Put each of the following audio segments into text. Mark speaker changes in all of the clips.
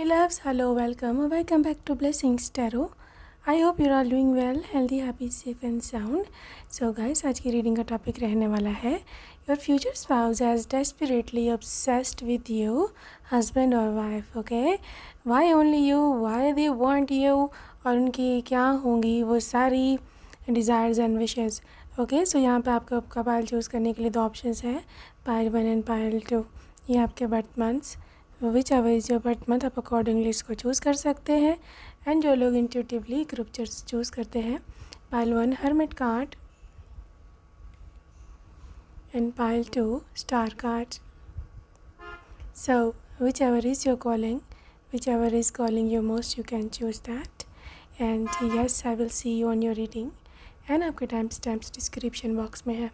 Speaker 1: loves, hello, welcome back to Blessings Tarot. I hope you're all doing well, healthy, happy, safe and sound. So guys, आज की reading का topic रहने वाला है Your future spouse is desperately obsessed with you, husband or wife, okay? Why only you? Why they want you? और उनकी क्या होंगी वो सारी desires and wishes, okay? So यहाँ पे आपका पाइल चूज़ करने के लिए दो ऑप्शंस हैं, पाइल 1 एंड पाइल 2. ये आपके birth months, which ever is your birth month, आप अकॉर्डिंगली इसको चूज़ कर सकते हैं. एंड जो लोग इंट्यूटिवली ग्रुप चूज़ करते हैं, pile 1 hermit card and pile 2 star card. So whichever is your calling, whichever is calling you most, you can choose that. And yes, I will see you on your reading. And आपके time stamps description box में है,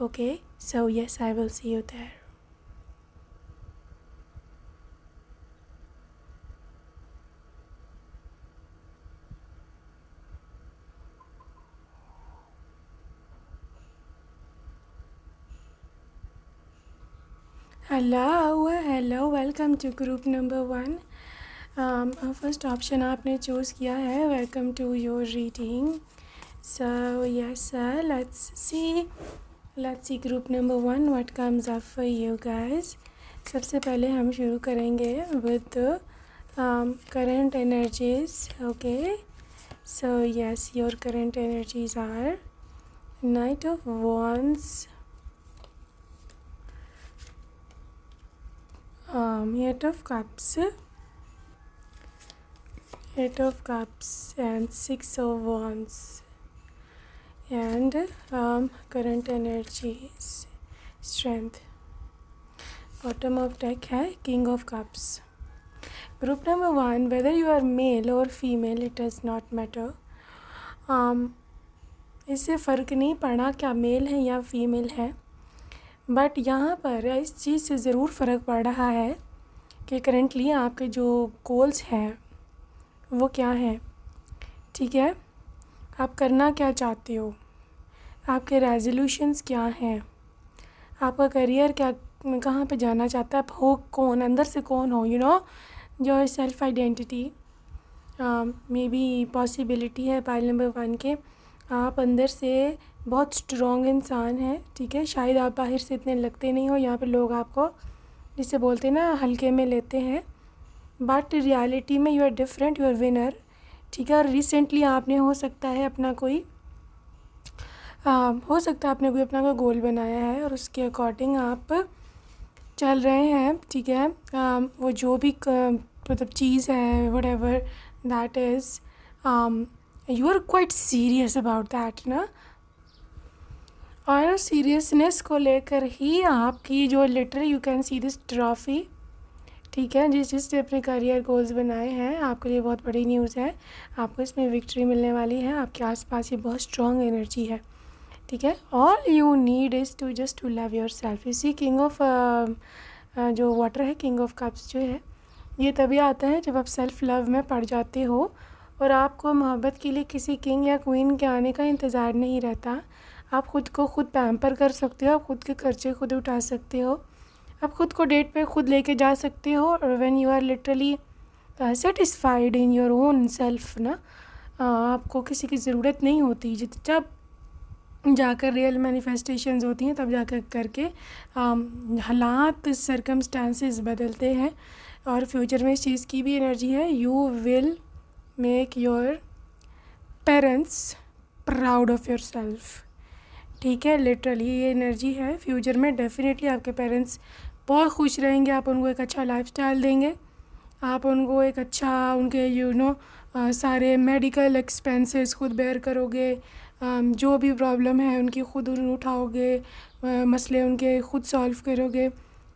Speaker 1: okay? So yes, I will see you there. Hello, welcome to group number 1. First option आपने choose किया है. Welcome to your reading. So yes sir, let's see group number 1 what comes up for you guys. सबसे पहले हम शुरू करेंगे with current energies, okay? So yes, your current energies are knight of wands, Eight of Cups and 6 of Wands. And current energies, strength. Bottom of deck है King of Cups. Group number 1, whether you are male or female, it does not matter. इससे फ़र्क नहीं पड़ना क्या mail है या female है, but यहाँ पर इस चीज़ से ज़रूर फ़र्क पड़ रहा है कि करेंटली आपके जो गोल्स हैं वो क्या हैं, ठीक है? आप करना क्या चाहते हो, आपके रेजोल्यूशंस क्या हैं, आपका करियर क्या, कहाँ पे जाना चाहता है, आप हो कौन, अंदर से कौन हो, your self identity. May be possibility है पाइल नंबर 1 के आप अंदर से बहुत स्ट्रॉन्ग इंसान हैं, ठीक है? शायद आप बाहर से इतने लगते नहीं हो, यहाँ पे लोग आपको जिसे बोलते हैं ना हल्के में लेते हैं, बट रियलिटी में you are different, you are winner, ठीक है? और रिसेंटली आपने हो सकता है अपना कोई आपने कोई अपना कोई गोल बनाया है और उसके अकॉर्डिंग आप चल रहे हैं, ठीक है? वो जो भी मतलब चीज़ है, whatever that is, you are quite serious about that ना. और सीरियसनेस को लेकर ही आपकी जो literally you can see this trophy, ठीक है? जिसने अपने करियर गोल्स बनाए हैं, आपके लिए बहुत बड़ी न्यूज़ है, आपको इसमें विक्ट्री मिलने वाली है. आपके आसपास ये बहुत स्ट्रॉन्ग एनर्जी है, ठीक है? All you need is to just to love yourself. इसी किंग ऑफ जो वाटर है, किंग ऑफ कप्स जो है, ये तभी आता है जब आप सेल्फ लव में पड़ जाते हो और आपको मोहब्बत के लिए किसी किंग या क्वीन के आने का इंतज़ार नहीं रहता. आप ख़ुद को खुद पैम्पर कर सकते हो, आप खुद के खर्चे खुद उठा सकते हो, आप खुद को डेट पे खुद लेके जा सकते हो. और when you are literally satisfied in your own self ना, आपको किसी की ज़रूरत नहीं होती. जब जाकर रियल मैनिफेस्टेशंस होती हैं तब जाकर करके हालात, सर्कमस्टांसेस बदलते हैं. और फ्यूचर में इस चीज़ की भी एनर्जी है, you will make your parents proud of your self, ठीक है? लिटरली ये एनर्जी है. फ्यूचर में डेफिनेटली आपके पेरेंट्स बहुत खुश रहेंगे. आप उनको एक अच्छा लाइफस्टाइल देंगे, आप उनको एक अच्छा उनके सारे मेडिकल एक्सपेंसेस खुद बेयर करोगे, जो भी प्रॉब्लम है उनकी खुद उठाओगे, मसले उनके खुद सॉल्व करोगे.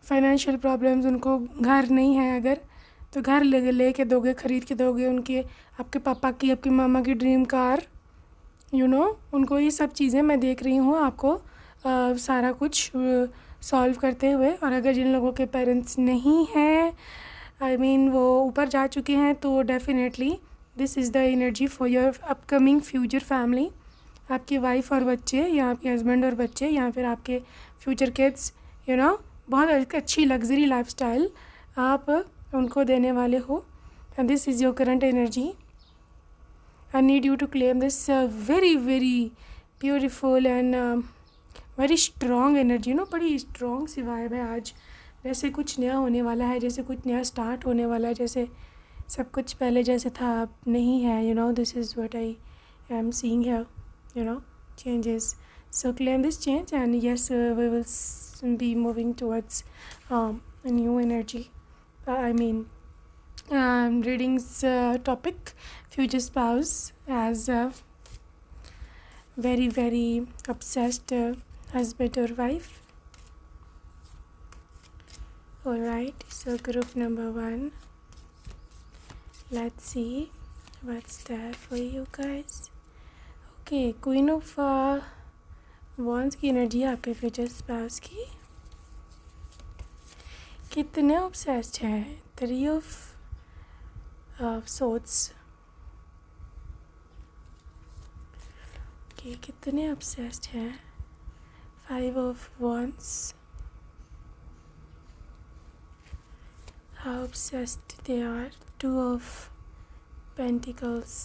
Speaker 1: फाइनेंशियल प्रॉब्लम्स, उनको घर नहीं है अगर तो घर ले के दोगे, ख़रीद के दोगे. उनके आपके पापा की, आपकी मामा की ड्रीम कार, उनको ये सब चीज़ें मैं देख रही हूँ आपको सारा कुछ सॉल्व करते हुए. और अगर जिन लोगों के पेरेंट्स नहीं हैं, आई मीन वो ऊपर जा चुके हैं, तो definitely this is the energy for your upcoming future family. आपकी वाइफ और बच्चे, या आपके हस्बैंड और बच्चे, या फिर आपके फ्यूचर किड्स, बहुत अच्छी लग्जरी लाइफस्टाइल आप उनको देने वाले हो. and this is your current energy. I need you to claim this very very beautiful and very strong energy, you know, बड़ी strong सी vibe है आज, जैसे कुछ नया होने वाला है, जैसे कुछ नया start होने वाला है, जैसे सब कुछ पहले जैसे था अब नहीं है, you know, this is what I am seeing here, you know, changes. So claim this change, and yes, we will be moving towards a new energy. I mean, reading's topic, future spouse, as very very obsessed husband or wife. Alright, so group number 1, let's see what's there for you guys. Okay, Queen of Wands की energy है आपके future spouse की. कितने obsessed हैं. 3 of swords. Okay, कितने obsessed हैं. 5 of wands. How obsessed they are. 2 of Pentacles.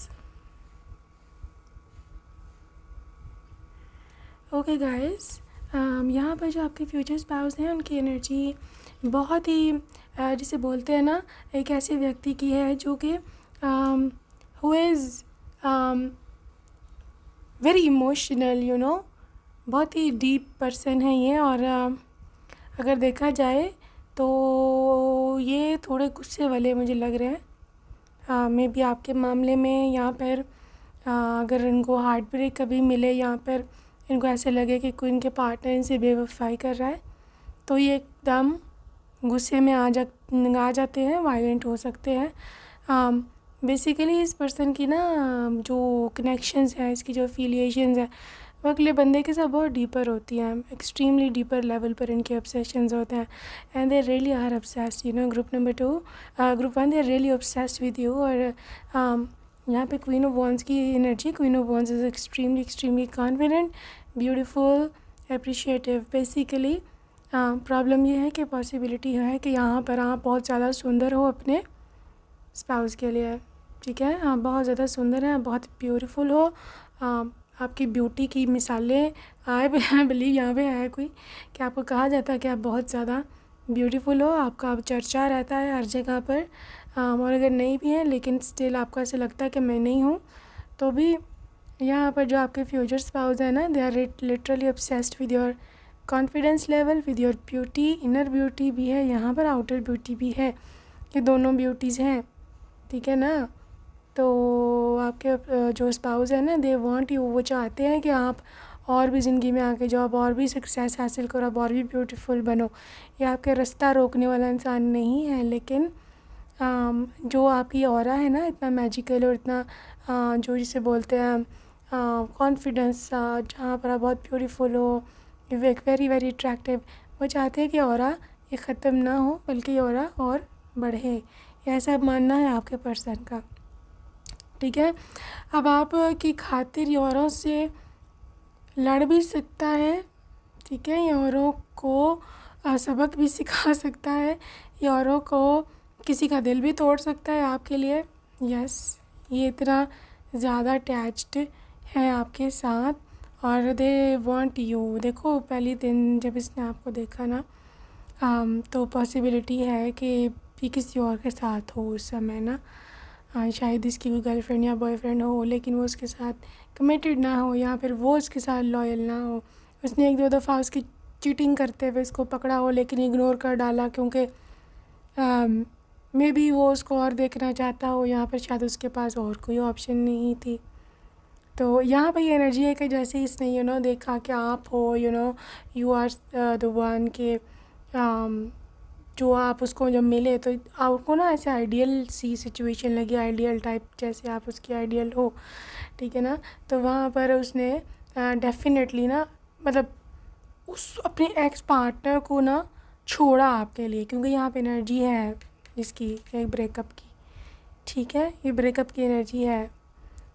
Speaker 1: Okay guys, यहाँ पर जो आपके फ्यूचर स्पाउस हैं उनकी एनर्जी बहुत ही जिसे बोलते हैं ना, एक ऐसे व्यक्ति की है जो कि who is very emotional, you know, बहुत ही डीप पर्सन है ये. और अगर देखा जाए तो ये थोड़े गुस्से वाले मुझे लग रहे हैं. मे बी आपके मामले में यहाँ पर अगर इनको हार्ट ब्रेक कभी मिले, यहाँ पर इनको ऐसे लगे कि कोई इनके पार्टनर इनसे बेवफाई कर रहा है, तो ये एकदम गुस्से में आ जाते हैं, वायलेंट हो सकते हैं. बेसिकली इस पर्सन की ना जो कनेक्शंस हैं, इसकी जो एफिलिएशंस हैं, वो अगले बंदे के साथ बहुत डीपर होती हैं. एक्सट्रीमली डीपर लेवल पर इनके ऑब्सेशंस होते हैं. And they really are obsessed, you know. Group 1 they really obsessed with you. और यहाँ पे क्वीन ऑफ वॉन्ड्स की energy. Queen of wands is extremely confident, beautiful, appreciative. Basically problem ये है कि पॉसिबिलिटी है कि यहाँ पर आप बहुत ज़्यादा सुंदर हो अपने स्पाउस के लिए. ठीक है, आप बहुत ज़्यादा सुंदर हैं, बहुत ब्यूटीफुल हो. आपकी ब्यूटी की मिसालें आई बिलीव यहाँ पे है कोई कि आपको कहा जाता है कि आप बहुत ज़्यादा ब्यूटीफुल हो. आपका चर्चा रहता है हर जगह पर. और अगर नहीं भी है लेकिन स्टिल आपको ऐसे लगता है कि मैं नहीं हूँ, तो भी यहाँ पर जो आपके फ्यूचर स्पाउस है ना, they are literally obsessed with your confidence level, with your beauty. Inner beauty भी है यहाँ पर, आउटर ब्यूटी भी है. ये दोनों ब्यूटीज़ हैं, ठीक है ना. तो आपके जो स्पाउस है ना, दे वांट यू, वो चाहते हैं कि आप और भी ज़िंदगी में आगे जाओ, आप और भी सक्सेस हासिल करो, आप और भी ब्यूटीफुल बनो. ये आपके रास्ता रोकने वाला इंसान नहीं है, लेकिन जो आपकी ऑरा है ना, इतना मैजिकल और इतना जो जिसे बोलते हैं कॉन्फिडेंस, जहाँ पर आप बहुत ब्यूटीफुल हो, वेरी वेरी अट्रैक्टिव, वो चाहते हैं कि ऑरा ये ख़त्म ना हो, बल्कि ये ऑरा और बढ़े. ये ऐसा मानना है आपके पर्सन का, ठीक है. अब आप की खातिर ये औरों से लड़ भी सकता है, ठीक है. ये औरों को सबक भी सिखा सकता है. ये औरों को किसी का दिल भी तोड़ सकता है आपके लिए. यस, ये इतना ज़्यादा अटैच्ड है आपके साथ और दे वांट यू. देखो, पहली दिन जब इसने आपको देखा ना, तो पॉसिबिलिटी है कि भी किसी और के साथ हो उस समय ना. शायद इसकी कोई गर्लफ्रेंड या बॉयफ्रेंड हो, लेकिन वो उसके साथ कमिटेड ना हो, या फिर वो उसके साथ लॉयल ना हो. उसने 1-2 दफ़ा उसकी चीटिंग करते हुए इसको पकड़ा हो, लेकिन इग्नोर कर डाला, क्योंकि मे बी वो उसको और देखना चाहता हो. यहाँ पर शायद उसके पास और कोई ऑप्शन नहीं थी. तो यहाँ पर ये एनर्जी है कि जैसे इसने यू नो देखा कि आप हो, you know, you are the one के जो आप उसको जब मिले तो आपको ना ऐसे आइडियल सी सिचुएशन लगी, आइडियल टाइप, जैसे आप उसकी आइडियल हो, ठीक है ना. तो वहाँ पर उसने डेफिनेटली ना, मतलब उस अपने एक्स पार्टनर को ना छोड़ा आपके लिए, क्योंकि यहाँ पे एनर्जी है इसकी एक ब्रेकअप की, ठीक है. ये ब्रेकअप की एनर्जी है.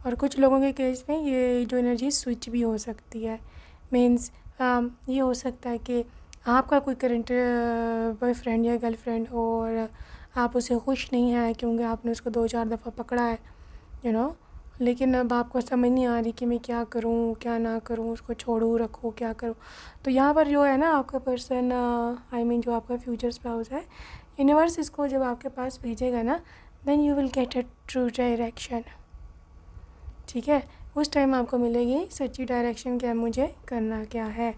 Speaker 1: और कुछ लोगों के केस में ये जो एनर्जी स्विच भी हो सकती है. मीन्स ये हो सकता है कि आपका कोई करंट बॉयफ्रेंड या गर्लफ्रेंड हो और आप उससे खुश नहीं हैं क्योंकि आपने उसको 2-4 दफ़ा पकड़ा है, लेकिन अब आपको समझ नहीं आ रही कि मैं क्या करूँ क्या ना करूँ, उसको छोड़ूँ रखूँ क्या करूँ। तो यहाँ पर जो है ना आपका पर्सन, जो आपका फ्यूचर स्पाउस है, यूनिवर्स इसको जब आपके पास भेजेगा ना, then you will get a true direction. ठीक है, उस टाइम आपको मिलेगी सच्ची डायरेक्शन, क्या मुझे करना क्या है।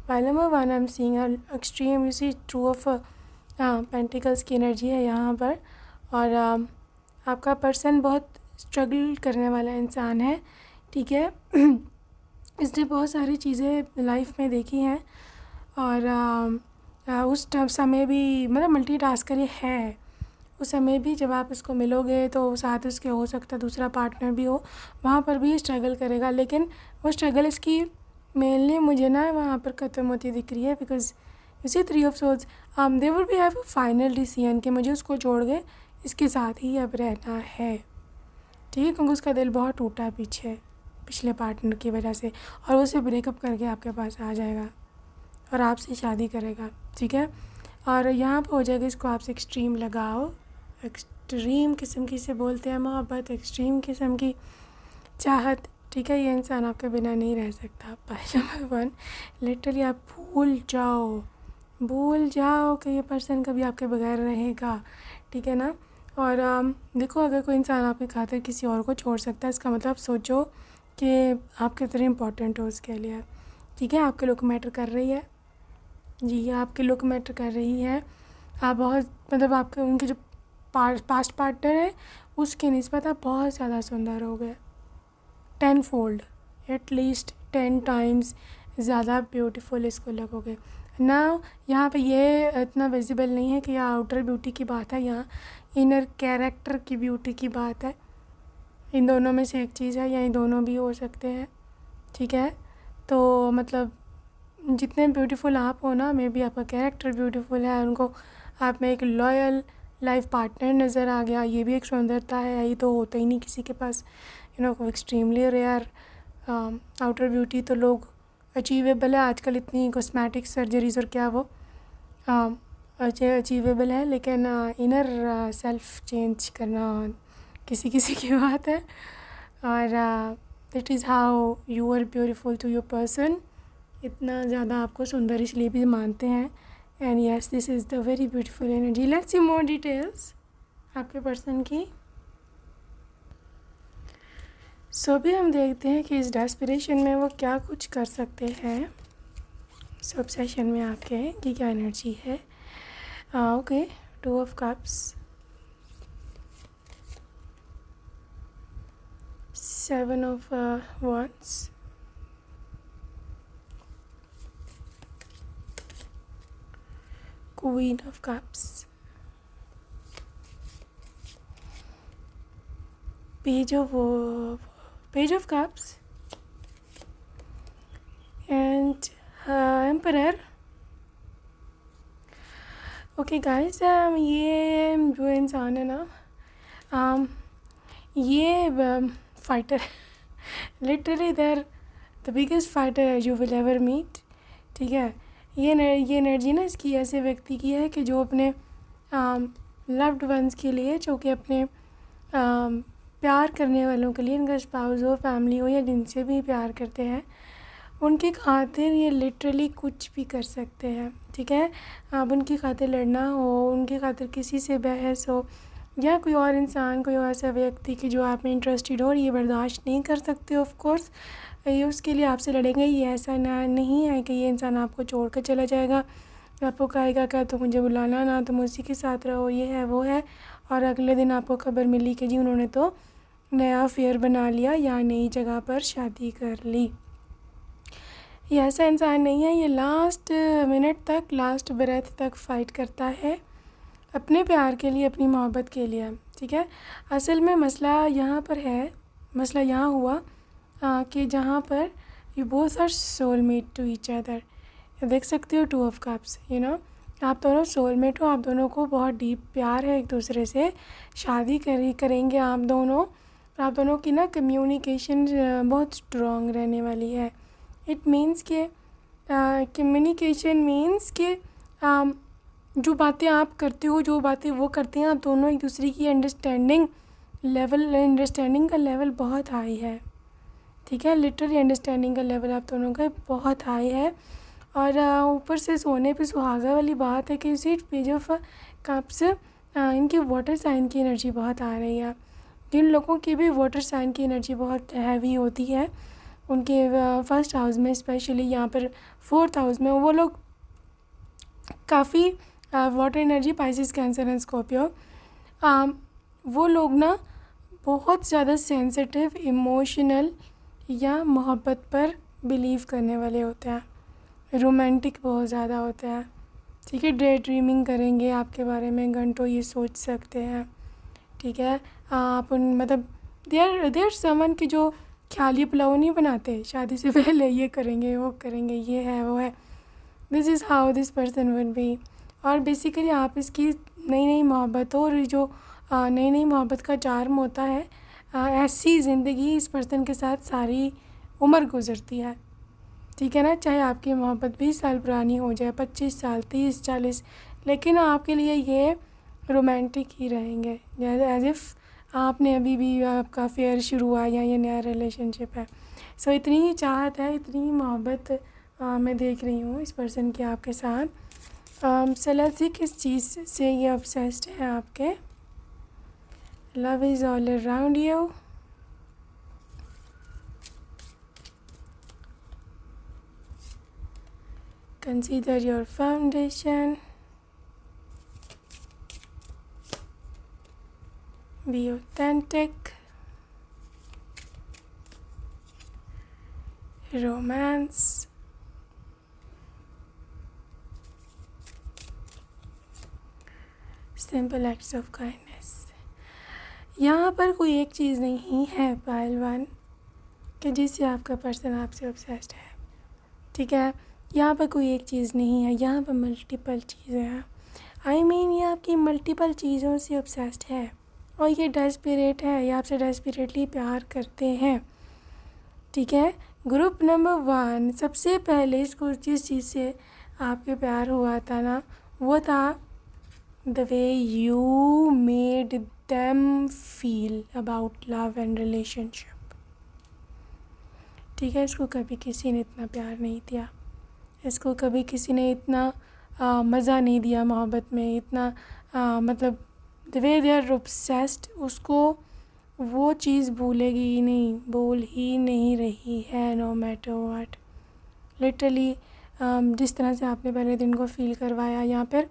Speaker 1: File number 1, I am seeing extreme, you see two of pentacles की एनर्जी है यहाँ पर। और आपका पर्सन बहुत स्ट्रगल करने वाला इंसान है। ठीक है इसने बहुत सारी चीज़ें लाइफ में देखी हैं और उस समय भी मतलब मल्टीटास्कर ये है। उस समय भी जब आप इसको मिलोगे तो साथ उसके हो सकता है दूसरा पार्टनर भी हो, वहाँ पर भी स्ट्रगल करेगा, लेकिन वो स्ट्रगल इसकी मेनली मुझे ना वहाँ पर ख़त्म होती दिख रही है। Because you see 3 of swords, they will be have a final decision कि मुझे उसको छोड़ के इसके साथ ही अब रहना है। ठीक है, क्योंकि उसका दिल बहुत टूटा है पिछले पार्टनर की वजह से, और वो उसे ब्रेकअप करके आपके पास आ जाएगा और आपसे शादी करेगा। ठीक है, और यहाँ पर हो जाएगा इसको आपसे एक्सट्रीम लगाओ, एक्सट्रीम किस्म की से बोलते हैं मोहब्बत, एक्सट्रीम किस्म की चाहत। ठीक है, ये इंसान आपके बिना नहीं रह सकता। पॉइंट नंबर 1, लिटरली आप भूल जाओ कि ये पर्सन कभी आपके बगैर रहेगा। ठीक है ना। और देखो, अगर कोई इंसान आपकी खातिर किसी और को छोड़ सकता है, इसका मतलब सोचो कि आप कितने इम्पोर्टेंट हो उसके लिए। ठीक है, आपके लुक मैटर कर रही है। जी, आपकी लुक मैटर कर रही है। आप बहुत मतलब आपके उनके जो पास्ट पार्टनर है उसके निस्बत आप बहुत ज़्यादा सुंदर हो गए, 10 फोल्ड, एटलीस्ट 10 टाइम्स ज़्यादा ब्यूटीफुल इसको लगोगे ना। यहाँ पे ये इतना विजिबल नहीं है कि यहाँ आउटर ब्यूटी की बात है, यहाँ इनर कैरेक्टर की ब्यूटी की बात है। इन दोनों में से एक चीज़ है, या इन दोनों भी हो सकते हैं। ठीक है, तो मतलब जितने ब्यूटीफुल आप हो ना, मे बी आपका कैरेक्टर ब्यूटीफुल है, उनको आप में एक लॉयल लाइफ पार्टनर नज़र आ गया, ये भी एक सुंदरता है। ये तो होता ही नहीं किसी के पास, एक्सट्रीमली रेयर। आउटर ब्यूटी तो लोग अचीवेबल है आजकल, इतनी कॉस्मेटिक सर्जरीज और क्या वो अचीवेबल है, लेकिन इनर सेल्फ चेंज करना किसी किसी की बात है। और that is how you are beautiful to your person. इतना ज़्यादा आपको सुंदर इसलिए भी मानते हैं। And yes, this is the very beautiful energy. Let's see more details आपके पर्सन की। सो भी हम देखते हैं कि इस डेस्पिरेशन में वो क्या कुछ कर सकते हैं। इस ऑब्सेशन में आपके की क्या एनर्जी है। Okay, 2 of cups, 7 of wands, Queen of Cups, Page of Cups, and Emperor. Okay guys, ये जो इंसान है ना, ये fighter, literally they're the biggest fighter you will ever meet. ठीक है, ये एनर्जी ना इसकी ऐसे व्यक्ति की है कि जो अपने लव्ड वंस के लिए, जो कि अपने प्यार करने वालों के लिए, इनका स्पाउस हो, फैमिली हो, या जिनसे भी प्यार करते हैं, उनकी खातिर ये लिटरली कुछ भी कर सकते हैं। ठीक है, आप उनकी खातिर लड़ना हो, उनकी खातिर किसी से बहस हो, या कोई और इंसान, कोई और ऐसा व्यक्ति कि जो आप में इंटरेस्टेड हो और ये बर्दाश्त नहीं कर सकते, ऑफ कोर्स ये उसके लिए आपसे लड़ेंगे। ये ऐसा नहीं है कि ये इंसान आपको छोड़ कर चला जाएगा, आपको कहेगा क्या तो मुझे बुलाना ना, तुम उसी के साथ रहो, ये है वो है, और अगले दिन आपको खबर मिली कि जी उन्होंने तो नया अफेयर बना लिया या नई जगह पर शादी कर ली। ये ऐसा इंसान नहीं है। ये लास्ट मिनट तक, लास्ट ब्रेथ तक फ़ाइट करता है अपने प्यार के लिए, अपनी मोहब्बत के लिए। ठीक है, असल में मसला यहाँ पर है, मसला यहाँ हुआ कि जहाँ पर you both are soulmate to each other. देख सकते हो 2 ऑफ कप्स, आप दोनों सोलमेट हो, आप दोनों को बहुत डीप प्यार है एक दूसरे से, शादी करेंगे आप दोनों। आप दोनों की ना कम्युनिकेशन बहुत स्ट्रॉन्ग रहने वाली है। इट मीन्स कि कम्युनिकेशन मीन्स कि जो बातें आप करते हो, जो बातें वो करते हैं, आप दोनों एक दूसरे की अंडरस्टैंडिंग का लेवल बहुत हाई है, ठीक है। लिटरली अंडरस्टैंडिंग का लेवल आप दोनों का बहुत हाई है। और ऊपर से सोने पे सुहागा वाली बात है कि इसी पेज ऑफ कप्स इनकी वाटर साइन की एनर्जी बहुत आ रही है। जिन लोगों की भी वाटर साइन की एनर्जी बहुत हैवी होती है, उनके फर्स्ट हाउस में स्पेशली, यहाँ पर फोर्थ हाउस में, वो लोग काफ़ी water energy, Pisces, cancer and Scorpio, वो लोग ना बहुत ज़्यादा सेंसिटिव, इमोशनल या मोहब्बत पर बिलीव करने वाले होते हैं, रोमांटिक बहुत ज़्यादा होते हैं, ठीक है। डे ड्रीमिंग करेंगे आपके बारे में, घंटों ये सोच सकते हैं, ठीक है। आप उन मतलब देर समन की जो ख्याली पुलाव नहीं बनाते शादी से पहले, ये करेंगे वो करेंगे, ये है वो है, this is how this person would be. और बेसिकली आप इसकी नई नई मोहब्बत, और जो नई नई मोहब्बत का चार्म होता है, ऐसी ज़िंदगी इस पर्सन के साथ सारी उम्र गुजरती है, ठीक है ना। चाहे आपकी मोहब्बत 20 साल पुरानी हो जाए, 25 साल, 30, 40, लेकिन आपके लिए ये रोमांटिक ही रहेंगे, एज इफ़ आपने अभी भी, आपका फेयर शुरू हुआ या ये नया रिलेशनशिप है। सो इतनी ही चाहत है, इतनी ही मोहब्बत मैं देख रही हूँ इस पर्सन की आपके साथ। सो लेट्स सी किस चीज़ से ये ऑब्सेस्ड है आपके। Love is all around you, consider your foundation, be authentic, romance, simple acts of kindness। यहाँ पर कोई एक चीज़ नहीं है पायल वन कि जिससे आपका पर्सन आपसे ऑब्सेस्ड है, ठीक है। यहाँ पर कोई एक चीज़ नहीं है, यहाँ पर मल्टीपल चीज़ें हैं। आई मीन ये आपकी मल्टीपल चीज़ों से ऑब्सेस्ड है, और ये डेस्परेट है, ये आपसे डेस्परेटली प्यार करते हैं, ठीक है। ग्रुप नंबर 1, सबसे पहले इसको जिस चीज़ से आपके प्यार हुआ था ना, वो था the way you made them feel about love and relationship, ठीक है। इसको कभी किसी ने इतना प्यार नहीं दिया, इसको कभी किसी ने इतना मज़ा नहीं दिया मोहब्बत में, इतना मतलब the way they are obsessed, उसको वो चीज़ भूलेगी ही नहीं, बोल ही नहीं रही है, नो मैटर व्हाट। लिटरली जिस तरह से आपने पहले दिन को फ़ील करवाया यहाँ पर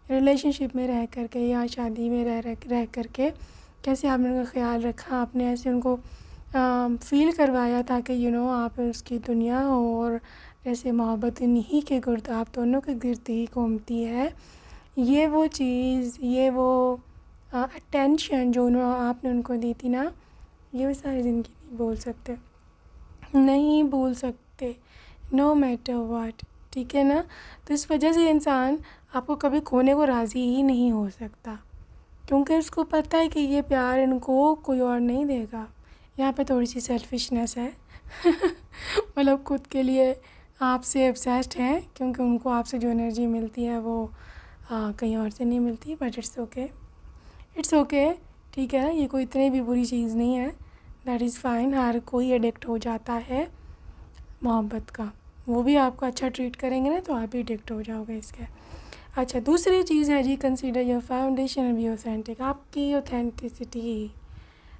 Speaker 1: रिलेशनशिप में रह करके या शादी में रह करके, कैसे आपने उनका ख्याल रखा, आपने ऐसे उनको फ़ील करवाया था कि आप उसकी दुनिया हो, और जैसे मोहब्बत इन्हीं के गिर्द, आप दोनों के गिर्द ही घूमती है। ये वो चीज़, ये वो अटेंशन जो आपने उनको दी थी ना, ये वो सारी ज़िंदगी नहीं भूल सकते, नो मैटर व्हाट, ठीक है ना। तो इस वजह से इंसान आपको कभी खोने को राज़ी ही नहीं हो सकता, क्योंकि उसको पता है कि ये प्यार इनको कोई और नहीं देगा। यहाँ पे थोड़ी सी सेल्फिशनेस है मतलब खुद के लिए आपसे ऑब्सेस्ड हैं, क्योंकि उनको आपसे जो एनर्जी मिलती है वो कहीं और से नहीं मिलती, बट इट्स ओके, ठीक है। ये कोई इतनी भी बुरी चीज़ नहीं है, दैट इज़ फाइन। हर कोई एडिक्ट हो जाता है मोहब्बत का, वो भी आपको अच्छा ट्रीट करेंगे ना तो आप भी एडिक्ट हो जाओगे इसके। अच्छा, दूसरी चीज़ है जी, consider your foundation and be authentic. आपकी ऑथेंटिसिटी,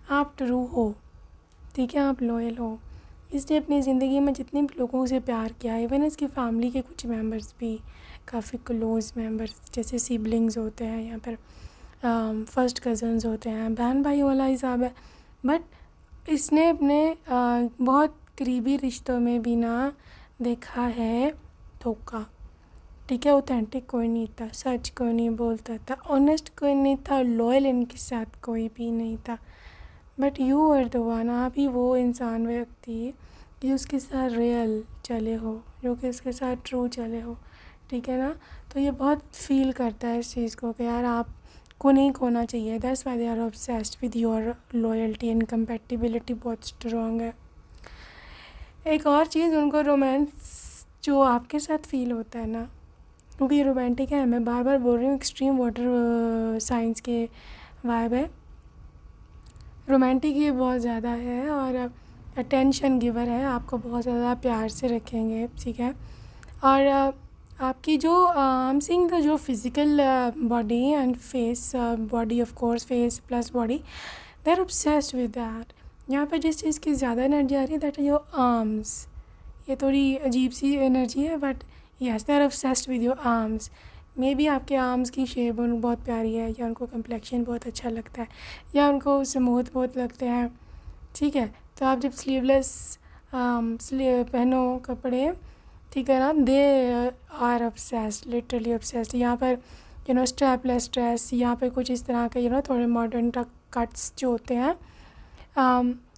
Speaker 1: आप ट्रू हो, ठीक है, आप लॉयल हो। इसने अपनी ज़िंदगी में जितने भी लोगों से प्यार किया है, इवन इसकी फैमिली के कुछ मेंबर्स भी, काफ़ी क्लोज़ मेंबर्स, जैसे सिबलिंग्स होते हैं यहाँ पर, फर्स्ट कज़न्स होते हैं, बहन भाई वाला हिसाब है, बट इसने अपने बहुत करीबी रिश्तों में भी ना देखा है धोखा, ठीक है। ऑथेंटिक कोई नहीं था, सच कोई नहीं बोलता था, ऑनेस्ट कोई नहीं था, लॉयल इनके साथ कोई भी नहीं था, but you are the one. आप ही वो इंसान व्यक्ति कि उसके साथ रियल चले हो, जो कि उसके साथ ट्रू चले हो, ठीक है ना। तो ये बहुत फील करता है इस चीज़ को कि यार आपको नहीं खोना चाहिए, that's why they are obsessed with your loyalty and compatibility बहुत स्ट्रॉन्ग है। एक और चीज़, उनको रोमांस जो आपके साथ फील होता है ना, क्योंकि ये रोमांटिक है। मैं बार बार बोल रही हूँ, एक्सट्रीम वाटर साइंस के वाइब है। रोमांटिक ये बहुत ज़्यादा है और अटेंशन गिवर है, आपको बहुत ज़्यादा प्यार से रखेंगे, ठीक है। और आपकी जो आई एम सीइंग द जो physical body and face, body of course face plus body, they are obsessed with that. यहाँ पर जिस चीज़ की ज़्यादा एनर्जी आ रही है दैट इज योर आर्म्स। ये थोड़ी अजीब सी एनर्जी है, but yes they are obsessed with your arms. Maybe आपके आर्म्स की शेप उनको बहुत प्यारी है, या उनको कम्प्लेक्शन बहुत अच्छा लगता है, या उनको स्मूथ बहुत लगते हैं, ठीक है। तो आप जब स्लीवलेस पहनो कपड़े, ठीक है ना, they are obsessed, literally obsessed. यहाँ पर स्ट्रैपलेस ड्रेस, यहाँ पे कुछ इस तरह के थोड़े मॉडर्न कट्स जो होते हैं,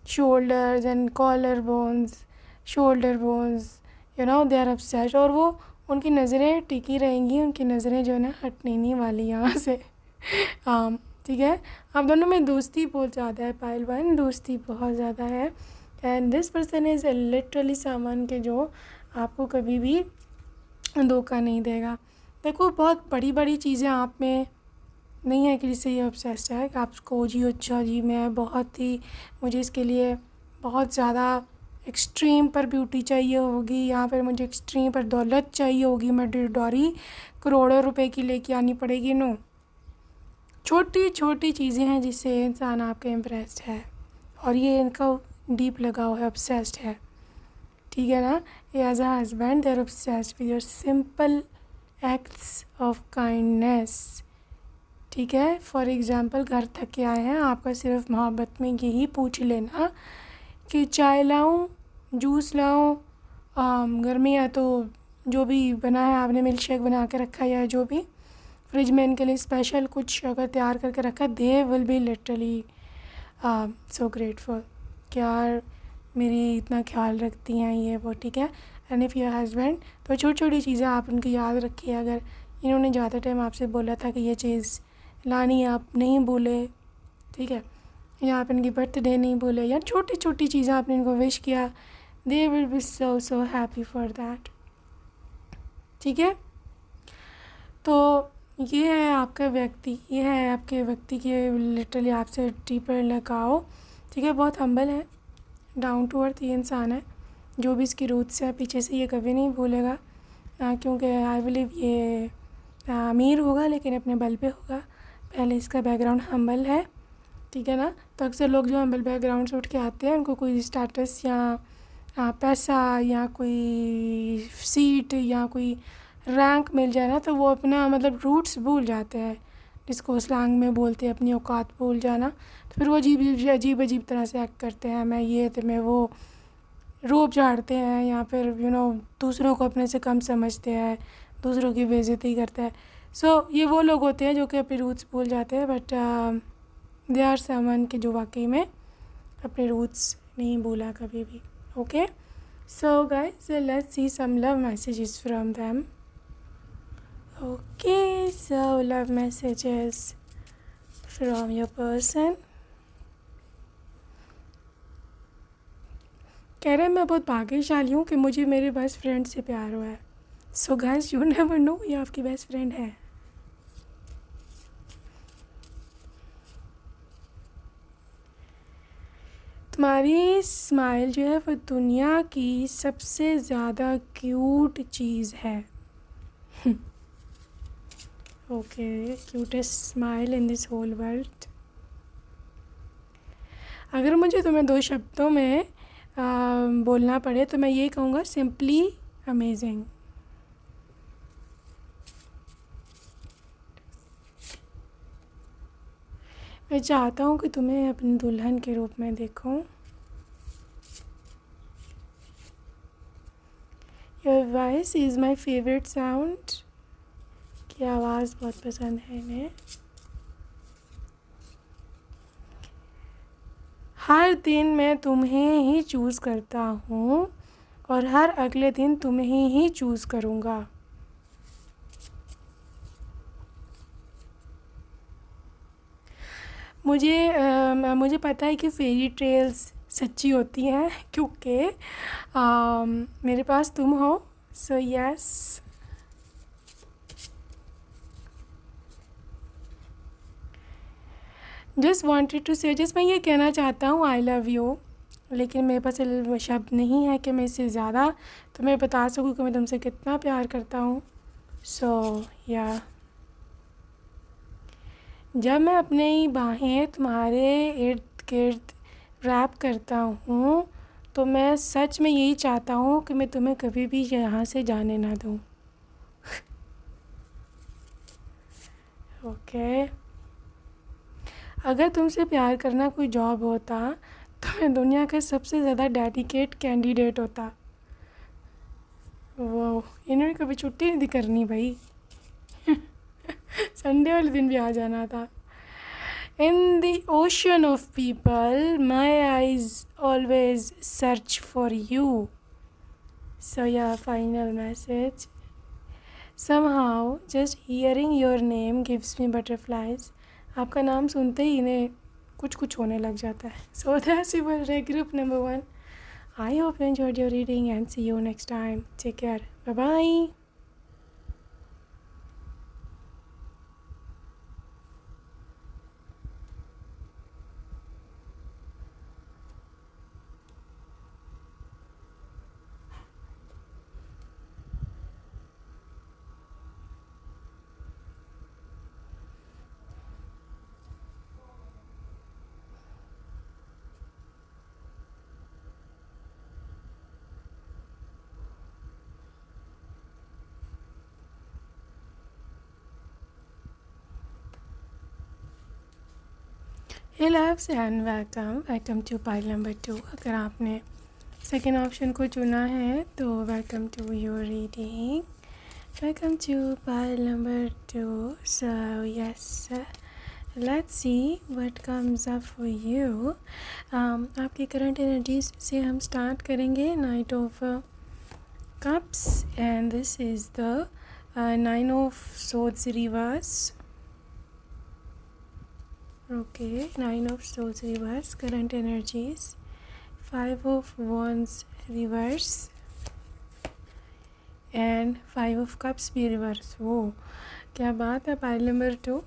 Speaker 1: shoulders and collar bones, shoulder bones, they are obsessed. और वो उनकी नज़रें टिकी रहेंगी, उनकी नज़रें जो है ना हटने नहीं वाली यहाँ से। ठीक है। आप दोनों में दोस्ती बहुत ज़्यादा है, पायल बहन, दोस्ती बहुत ज़्यादा है। And this person is literally someone के जो आपको कभी भी धोखा नहीं देगा। देखो, बहुत बड़ी बड़ी चीज़ें आप में नहीं है कि जिससे ये ऑब्सेस्ड है कि आपको जी अच्छा जी मैं बहुत ही, मुझे इसके लिए बहुत ज़्यादा एक्सट्रीम पर ब्यूटी चाहिए होगी, यहाँ पर मुझे एक्सट्रीम पर दौलत चाहिए होगी, मैं डॉरी करोड़ों रुपए की लेके आनी पड़ेगी। नो, छोटी छोटी चीज़ें हैं जिससे इंसान आपके इम्प्रेस्ड है, और ये इनका डीप लगा हुआ है, ऑब्सेस्ड है, ठीक है ना। As a husband they are obsessed with your simple acts of kindness, ठीक है। फॉर एग्ज़ाम्पल, घर थक के आए हैं, आपका सिर्फ मोहब्बत में यही पूछ लेना कि चाय लाऊं, जूस लाऊं, गर्मी है तो जो भी बना है आपने, मिल्क शेक बना के रखा है या जो भी फ्रिज में इनके लिए स्पेशल कुछ अगर तैयार करके रखा, दे will B literally so grateful कि यार मेरी इतना ख्याल रखती हैं ये वो, ठीक है। एंड इफ़ योर हस्बैंड, तो छोटी छोटी चीज़ें आप उनकी याद रखिए। अगर इन्होंने ज़्यादा टाइम आपसे बोला था कि ये चीज़ लानी, आप नहीं बोले, ठीक है, या आप इनकी बर्थडे नहीं बोले, या छोटी छोटी चीज़ें आपने इनको विश किया, दे will B so so happy for that, ठीक है। तो ये है आपका व्यक्ति, ये है आपके व्यक्ति के लिटरली आपसे डीपर लगाओ, ठीक है। बहुत हम्बल है, डाउन टू अर्थ ये इंसान है, जो भी इसकी रूट्स है पीछे से ये कभी नहीं भूलेगा, क्योंकि आई बिलीव ये अमीर होगा लेकिन अपने बल पे होगा। पहले इसका बैकग्राउंड हम्बल है, ठीक है ना। तो अक्सर लोग जो हम्बल बैकग्राउंड से उठ के आते हैं, उनको कोई स्टेटस या पैसा या कोई सीट या कोई रैंक मिल जाए ना, तो वो अपना मतलब रूट्स भूल जाते हैं, जिसको स्लैंग में बोलते हैं अपनी औकात भूल जाना। तो फिर वो अजीब अजीब तरह से एक्ट करते हैं, मैं ये तो मैं वो, रोब झाड़ते हैं, या फिर दूसरों को अपने से कम समझते हैं, दूसरों की बेइज्जती करते हैं। सो ये वो लोग होते हैं जो कि अपने रूट्स भूल जाते हैं, बट दे आर समवन के जो वाकई में अपने रूट्स नहीं भूला कभी भी। Okay, so guys, let's see some love messages from them. Okay, so love messages from your person. कह रहे हैं मैं बहुत भाग्यशाली हूँ कि मुझे मेरे बेस्ट फ्रेंड से प्यार हुआ है। So guys, you never know ये आपकी बेस्ट फ्रेंड है। तुम्हारी स्माइल जो है वो दुनिया की सबसे ज़्यादा क्यूट चीज़ है। Okay, cutest smile in this whole world. अगर मुझे तुम्हें 2 शब्दों में बोलना पड़े तो मैं ये कहूँगा, सिंपली अमेजिंग। मैं चाहता हूँ कि तुम्हें अपनी दुल्हन के रूप में देखूँ। Your voice is my favourite sound. की आवाज़ बहुत पसंद है इन्हें। हर दिन मैं तुम्हें ही चूज़ करता हूँ और हर अगले दिन तुम्हें ही चूज़ करूँगा। मुझे पता है कि फेरी टेल्स सच्ची होती हैं, क्योंकि मेरे पास तुम हो। So yes, just wanted to say, just मैं ये कहना चाहता हूँ आई लव यू, लेकिन मेरे पास शब्द नहीं है कि मैं इससे ज़्यादा तुम्हें बता सकूँ कि मैं तुमसे कितना प्यार करता हूँ। सो या जब मैं अपनी बाहें तुम्हारे इर्द गिर्द रैप करता हूँ तो मैं सच में यही चाहता हूँ कि मैं तुम्हें कभी भी यहाँ से जाने ना दूँ। ओके अगर तुमसे प्यार करना कोई जॉब होता तो मैं दुनिया का सबसे ज़्यादा डेडिकेट कैंडिडेट होता। वो इन्होंने कभी छुट्टी नहीं थी करनी भाई। संडे वाले दिन भी आ जाना था। In the ocean of people, my eyes always search for you. So yeah, final message. Somehow, just hearing your name gives me butterflies. आपका नाम सुनते ही इन्हें कुछ कुछ होने लग जाता है. So that's it, group number 1. I hope you enjoyed your reading and see you next time. Take care. Bye-bye. Hey loves and welcome to pile number 2। अगर आपने सेकेंड ऑप्शन को चुना है तो welcome to your reading, welcome to pile number 2। So yes, let's see what comes up for you. आपकी current energies से हम start करेंगे। Knight of cups and this is the 9 of swords reverse. Okay, 9 of Swords reverse, current energies, 5 of Wands reverse and 5 of Cups भी reverse। वो क्या बात है। Pile number 2,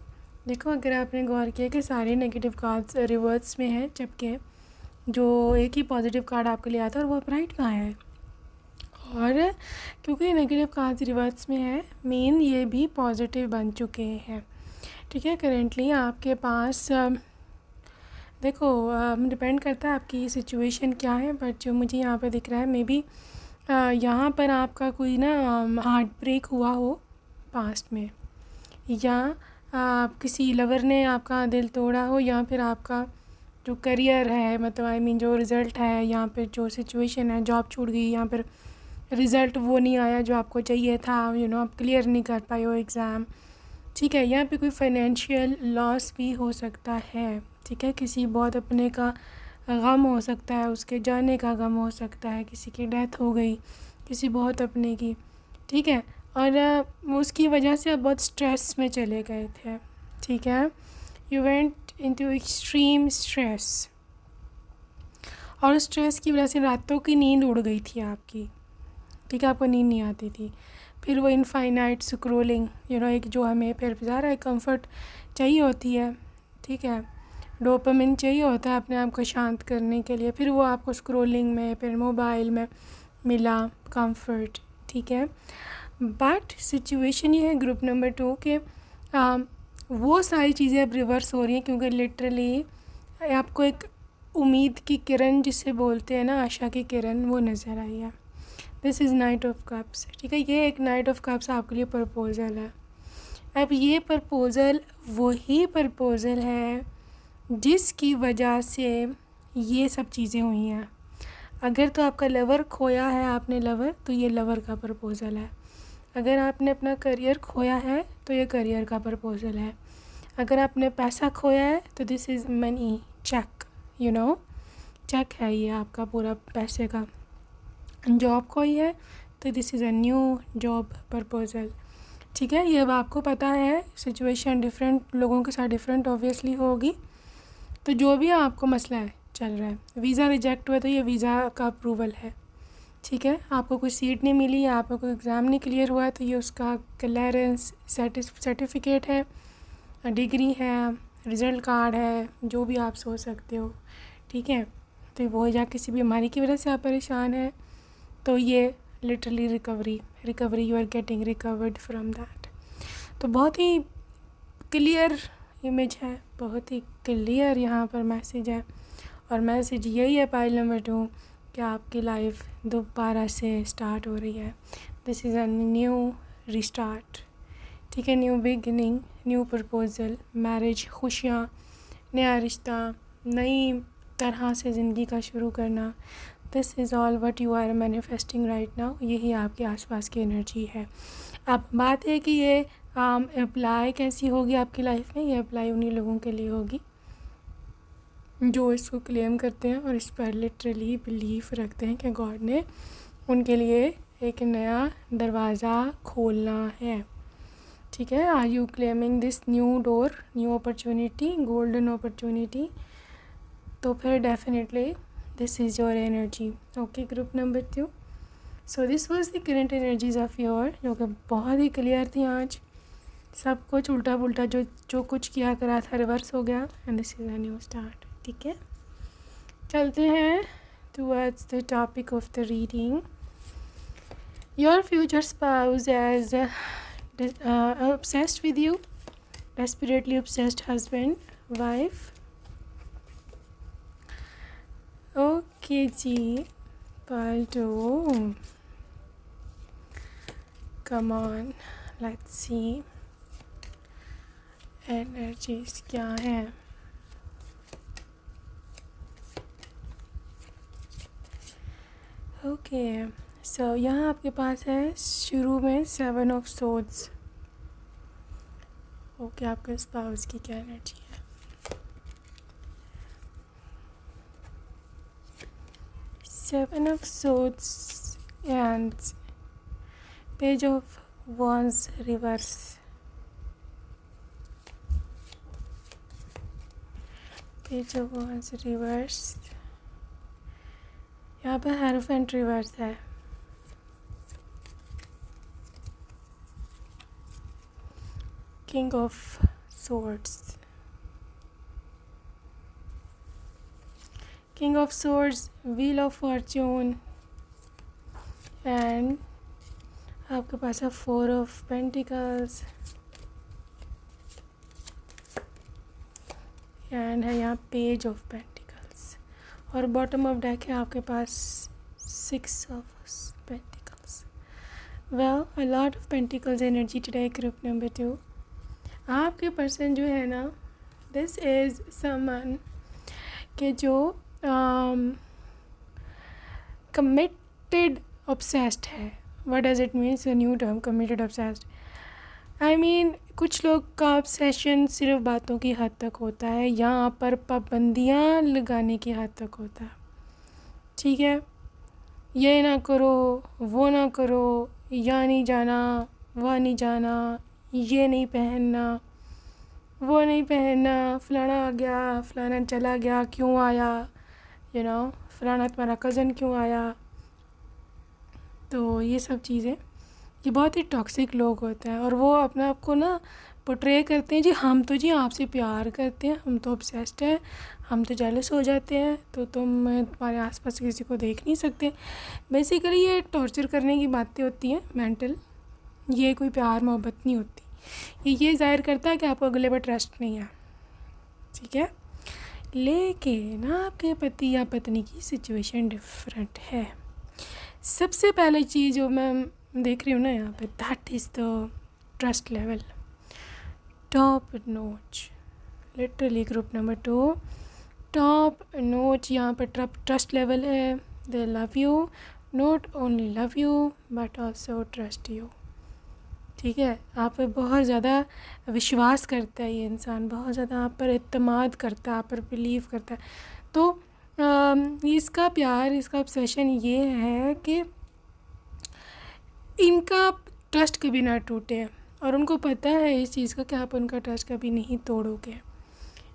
Speaker 1: देखो अगर आपने गौर किया कि सारे नेगेटिव कार्ड्स रिवर्स में हैं, जबकि जो एक ही पॉजिटिव कार्ड आपके लिए आता है और वो ब्राइट में आया है। और क्योंकि नेगेटिव कार्ड्स रिवर्स में है, मेन ये भी पॉजिटिव बन चुके हैं। ठीक है, करेंटली आपके पास देखो डिपेंड करता है आपकी सिचुएशन क्या है, बट जो मुझे यहाँ पे दिख रहा है मे बी यहाँ पर आपका कोई ना हार्ट ब्रेक हुआ हो पास्ट में, या किसी लवर ने आपका दिल तोड़ा हो, या फिर आपका जो करियर है, मतलब आई मीन जो रिज़ल्ट है, यहाँ पर जो सिचुएशन है, जॉब छूट गई, यहाँ पर रिज़ल्ट वो नहीं आया जो आपको चाहिए था, आप क्लियर नहीं कर पाए हो एग्ज़ाम। ठीक है, यहाँ पे कोई फाइनेंशियल लॉस भी हो सकता है। ठीक है, किसी बहुत अपने का गम हो सकता है, उसके जाने का गम हो सकता है, किसी की डेथ हो गई किसी बहुत अपने की। ठीक है, और उसकी वजह से आप बहुत स्ट्रेस में चले गए थे। ठीक है, you went into extreme stress, और स्ट्रेस की वजह से रातों की नींद उड़ गई थी आपकी। ठीक है, आपको नींद नहीं आती थी। फिर वो इनफाइनाइट स्क्रोलिंग, एक जो हमें फिर ज़्यादा एक कंफर्ट चाहिए होती है। ठीक है, डोपामिन चाहिए होता है अपने आप को शांत करने के लिए, फिर वो आपको स्क्रोलिंग में, फिर मोबाइल में मिला कंफर्ट। ठीक है, बट सिचुएशन ये है ग्रुप नंबर 2 के वो सारी चीज़ें अब रिवर्स हो रही हैं, क्योंकि लिटरली आपको एक उम्मीद की किरण जिसे बोलते हैं ना, आशा की किरण, वो नज़र आई है। This is night of cups. ठीक है, ये एक नाइट ऑफ कप्स आपके लिए प्रपोज़ल है। अब ये प्रपोज़ल वही प्रपोज़ल है जिसकी वजह से ये सब चीज़ें हुई हैं। अगर तो आपका लवर खोया है, आपने लवर, तो ये लवर का प्रपोज़ल है। अगर आपने अपना करियर खोया है तो ये करियर का प्रपोज़ल है। अगर आपने पैसा खोया है तो this is money check, check है ये आपका पूरा पैसे का। जॉब खोई है तो this is a new job proposal. ठीक है, ये अब आपको पता है, सिचुएशन डिफरेंट लोगों के साथ डिफरेंट ऑब्वियसली होगी। तो जो भी आपको मसला है चल रहा है, वीज़ा रिजेक्ट हुआ तो ये वीज़ा का अप्रूवल है। ठीक है, आपको कोई सीट नहीं मिली, आपको कोई एग्ज़ाम नहीं क्लियर हुआ तो ये उसका क्लियरेंस सर्टिफिकेट है, डिग्री है, रिज़ल्ट कार्ड है, जो भी आप सोच सकते हो, ठीक है। तो वो या किसी बीमारी की वजह से आप परेशान हैं, तो ये literally recovery you are getting recovered from that. तो बहुत ही क्लियर इमेज है, बहुत ही क्लियर यहाँ पर मैसेज है, और मैसेज यही है पाइल नंबर 2 कि आपकी लाइफ दोबारा से स्टार्ट हो रही है। This is a new restart, ठीक है, new beginning, new proposal, marriage, खुशियाँ, नया रिश्ता, नई तरह से ज़िंदगी का शुरू करना। This is all what you are manifesting right now. यही आपके आसपास की एनर्जी है। अब बात है कि ये अप्लाई कैसी होगी आपकी लाइफ में। ये अप्लाई उन्हीं लोगों के लिए होगी जो इसको क्लेम करते हैं और इस पर लिटरली बिलीफ रखते हैं कि गॉड ने उनके लिए एक नया दरवाज़ा खोलना है, ठीक है। Are you claiming this new door, new opportunity, golden opportunity? तो फिर definitely this is your energy. Okay, group number 2। So this was the current energies of your, जो कि बहुत ही क्लियर थी। आज सब कुछ उल्टा पुल्टा जो कुछ किया करा था रिवर्स हो गया, and this is a new start, ठीक है। चलते हैं towards the topic of the reading. Your future spouse as obsessed with you, desperately obsessed husband, wife. Okay जी, pile 2. Come on, let's see energies क्या है। Okay, सो यहाँ आपके पास है शुरू में 7 ऑफ सोर्ड्स। ओके, आपके स्पाउस की क्या एनर्जी है? Seven of Swords and Page of Wands reverse. Page of Wands reverse. यहाँ पे Hierophant रिवर्स है। King of Swords. King of Swords, Wheel of Fortune, and आपके पास है 4 of Pentacles, एंड है यहाँ Page of Pentacles, और bottom of deck है आपके पास 6 of Pentacles. Well, a lot of Pentacles energy today, group number 2. आपके person जो है ना, दिस इज़ समवन के जो committed obsessed है. What does it mean? It's a new term, committed obsessed. I mean, कुछ लोग का obsession सिर्फ बातों की हद तक होता है, यहाँ पर पाबंदियाँ लगाने की हद तक होता है, ठीक है। ये ना करो, वो ना करो, यहाँ नहीं जाना, वहाँ नहीं जाना, ये नहीं पहनना, वो नहीं पहनना, फलाना आ गया, फलाना चला गया, क्यों आया, फलाना तुम्हारा कज़न क्यों आया। तो ये सब चीज़ें, ये बहुत ही टॉक्सिक लोग होते हैं, और वो अपने आप को ना पोर्ट्रे करते हैं जी आपसे प्यार करते हैं, हम तो ऑब्सेस्ड हैं, हम तो जेलस हो जाते हैं, तो तुम तुम्हारे आसपास किसी को देख नहीं सकते। बेसिकली ये टॉर्चर करने की बातें होती हैं मेंटल, ये कोई प्यार मोहब्बत नहीं होती। ये ज़ाहिर करता है कि आपको अगले पर ट्रस्ट नहीं है, ठीक है। लेकिन आपके पति या पत्नी की सिचुएशन डिफरेंट है। सबसे पहले चीज़ जो मैं देख रही हूँ ना यहाँ पे, that is the trust level, top नोच, लिटरली ग्रुप नंबर 2 टॉप नोच। यहाँ पर ट्रस्ट लेवल है। दे love you, not only love you but also trust you, ठीक है। आप पर बहुत ज़्यादा विश्वास करता है ये इंसान, बहुत ज़्यादा आप पर एतमाद करता है, आप पर बिलीव करता है। तो इसका प्यार, इसका ऑब्सेशन ये है कि इनका ट्रस्ट कभी ना टूटे, और उनको पता है इस चीज़ का कि आप उनका ट्रस्ट कभी नहीं तोड़ोगे,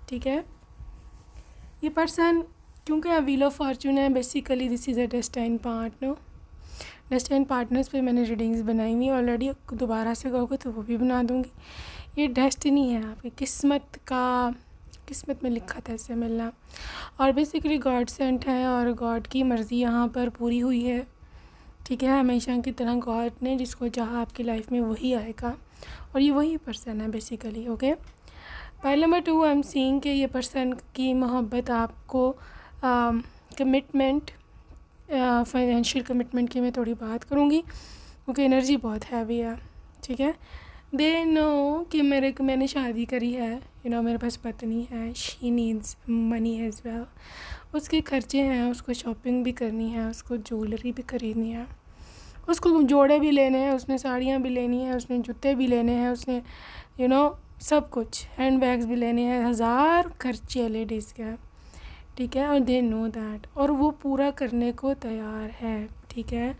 Speaker 1: ठीक है। ये पर्सन, क्योंकि व्हील ऑफ फॉर्चून है, basically this is a destined partner. Destined partners पे मैंने रीडिंग्स बनाई हुई ऑलरेडी, दोबारा से कहोगे तो वो भी बना दूँगी। ये डेस्टिनी है, आपकी किस्मत का किस्मत में लिखा था इससे मिलना, और बेसिकली गॉड सेंट है और गॉड की मर्ज़ी यहाँ पर पूरी हुई है, ठीक है। हमेशा की तरह गॉड ने जिसको चाहा आपकी लाइफ में वही आएगा, और ये वही पर्सन है basically, okay. Pile number 2, I am seeing कि ये पर्सन की मोहब्बत आपको कमिटमेंट, फाइनेंशियल कमिटमेंट की मैं थोड़ी बात करूँगी क्योंकि एनर्जी बहुत हैवी है, ठीक है। दे नो कि मैंने शादी करी है, मेरे पास पत्नी है, she needs money as well, उसके खर्चे हैं, उसको शॉपिंग भी करनी है, उसको ज्वेलरी भी खरीदनी है, उसको जोड़े भी लेने हैं, उसने साड़ियाँ भी लेनी है, उसने जूते भी लेने हैं, उसने सब कुछ, हैंड बैग्स भी लेने हैं, 1000 खर्चे लेडीज़ के, ठीक है। और दे नो दैट, और वो पूरा करने को तैयार है, ठीक है।